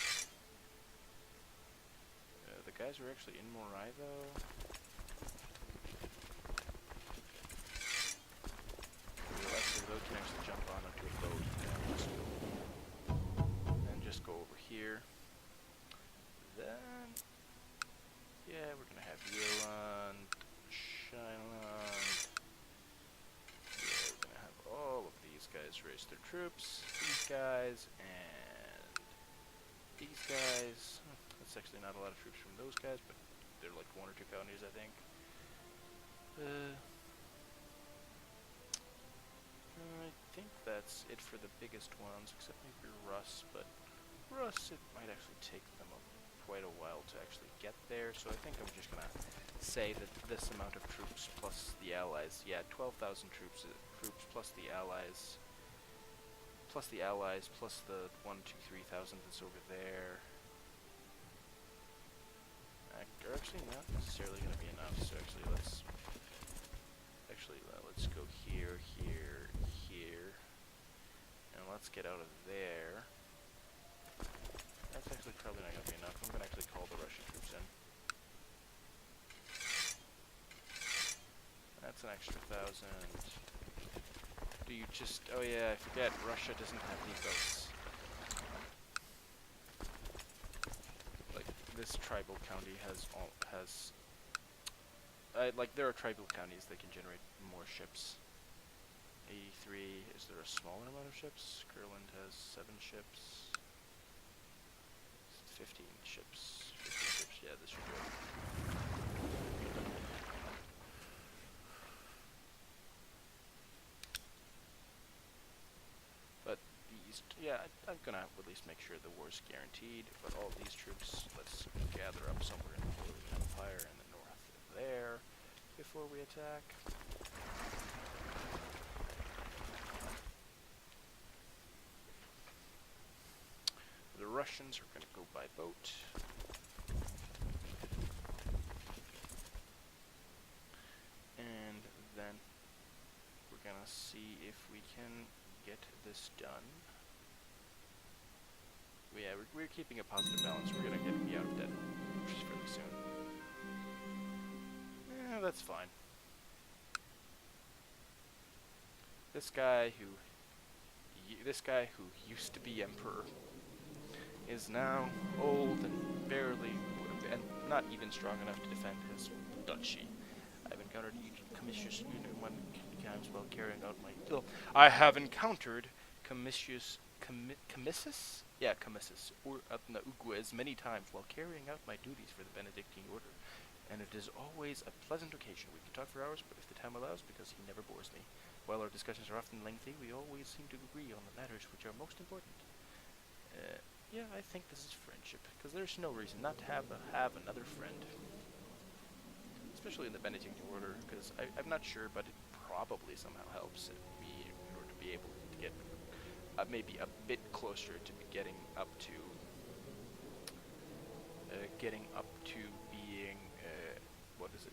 The guys who are actually in Morai though. Those can actually jump on onto a boat and just go over here. Then yeah, we're gonna have Yeland, Shineland. Yeah, we're gonna have all of these guys raise their troops. These guys and these guys. That's actually not a lot of troops from those guys, but they're like 1 or 2 counties, I think. I think that's it for the biggest ones, except maybe Rus, but Rus, it might actually take them quite a while to actually get there, so I think I'm just gonna say that this amount of troops plus the allies, yeah, 12,000 troops plus the allies, plus the 1, 2, 3,000 that's over there, are actually not necessarily gonna be enough, so actually let's go here, here, here, and let's get out of there. That's actually probably not going to be enough. I'm going to actually call the Russian troops in. That's an extra 1,000. Do you just... Oh yeah, I forget. Russia doesn't have any boats. Like, this tribal county has... like, there are tribal counties that can generate more ships. 83, is there a smaller amount of ships? Kurland has 7 ships. 15 ships. 15 ships, yeah, this should go. But these, yeah, I'm gonna at least make sure the war's guaranteed, but all these troops, let's gather up somewhere in the Holy Empire in the north there before we attack. The Russians are going to go by boat. And then we're going to see if we can get this done. Yeah, we're keeping a positive balance. We're going to be out of debt just fairly soon. Yeah, that's fine. This guy who used to be emperor is now old and barely, and not even strong enough to defend his duchy. I've encountered Comitius one times while carrying out my... I have encountered Comitius... Commissus? Yeah, Commissus, or Uguez many times while carrying out my duties for the Benedictine order, and it is always a pleasant occasion. We can talk for hours, but if the time allows, because he never bores me. While our discussions are often lengthy, we always seem to agree on the matters which are most important. Yeah, I think this is friendship, because there's no reason not to have another friend. Especially in the Benedictine order, because I'm not sure, but it probably somehow helps in order to be able to get maybe a bit closer to getting up to being what is it?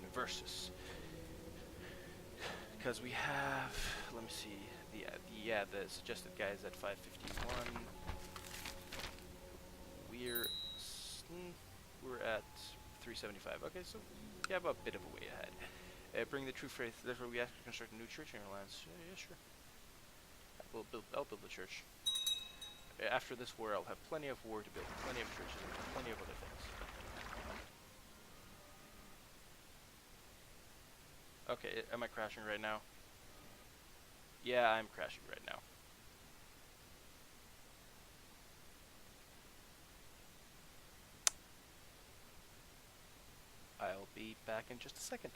Conversus. Because we have, let me see, the yeah, the suggested guy is at 551. We're at 375. Okay, so we have a bit of a way ahead. Bring the true faith. Therefore, we ask to construct a new church in our lands. Yeah, sure. I'll build a church. After this war, I'll have plenty of war to build, plenty of churches, and plenty of other things. Okay, am I crashing right now? Yeah, I'm crashing right now. I'll be back in just a second.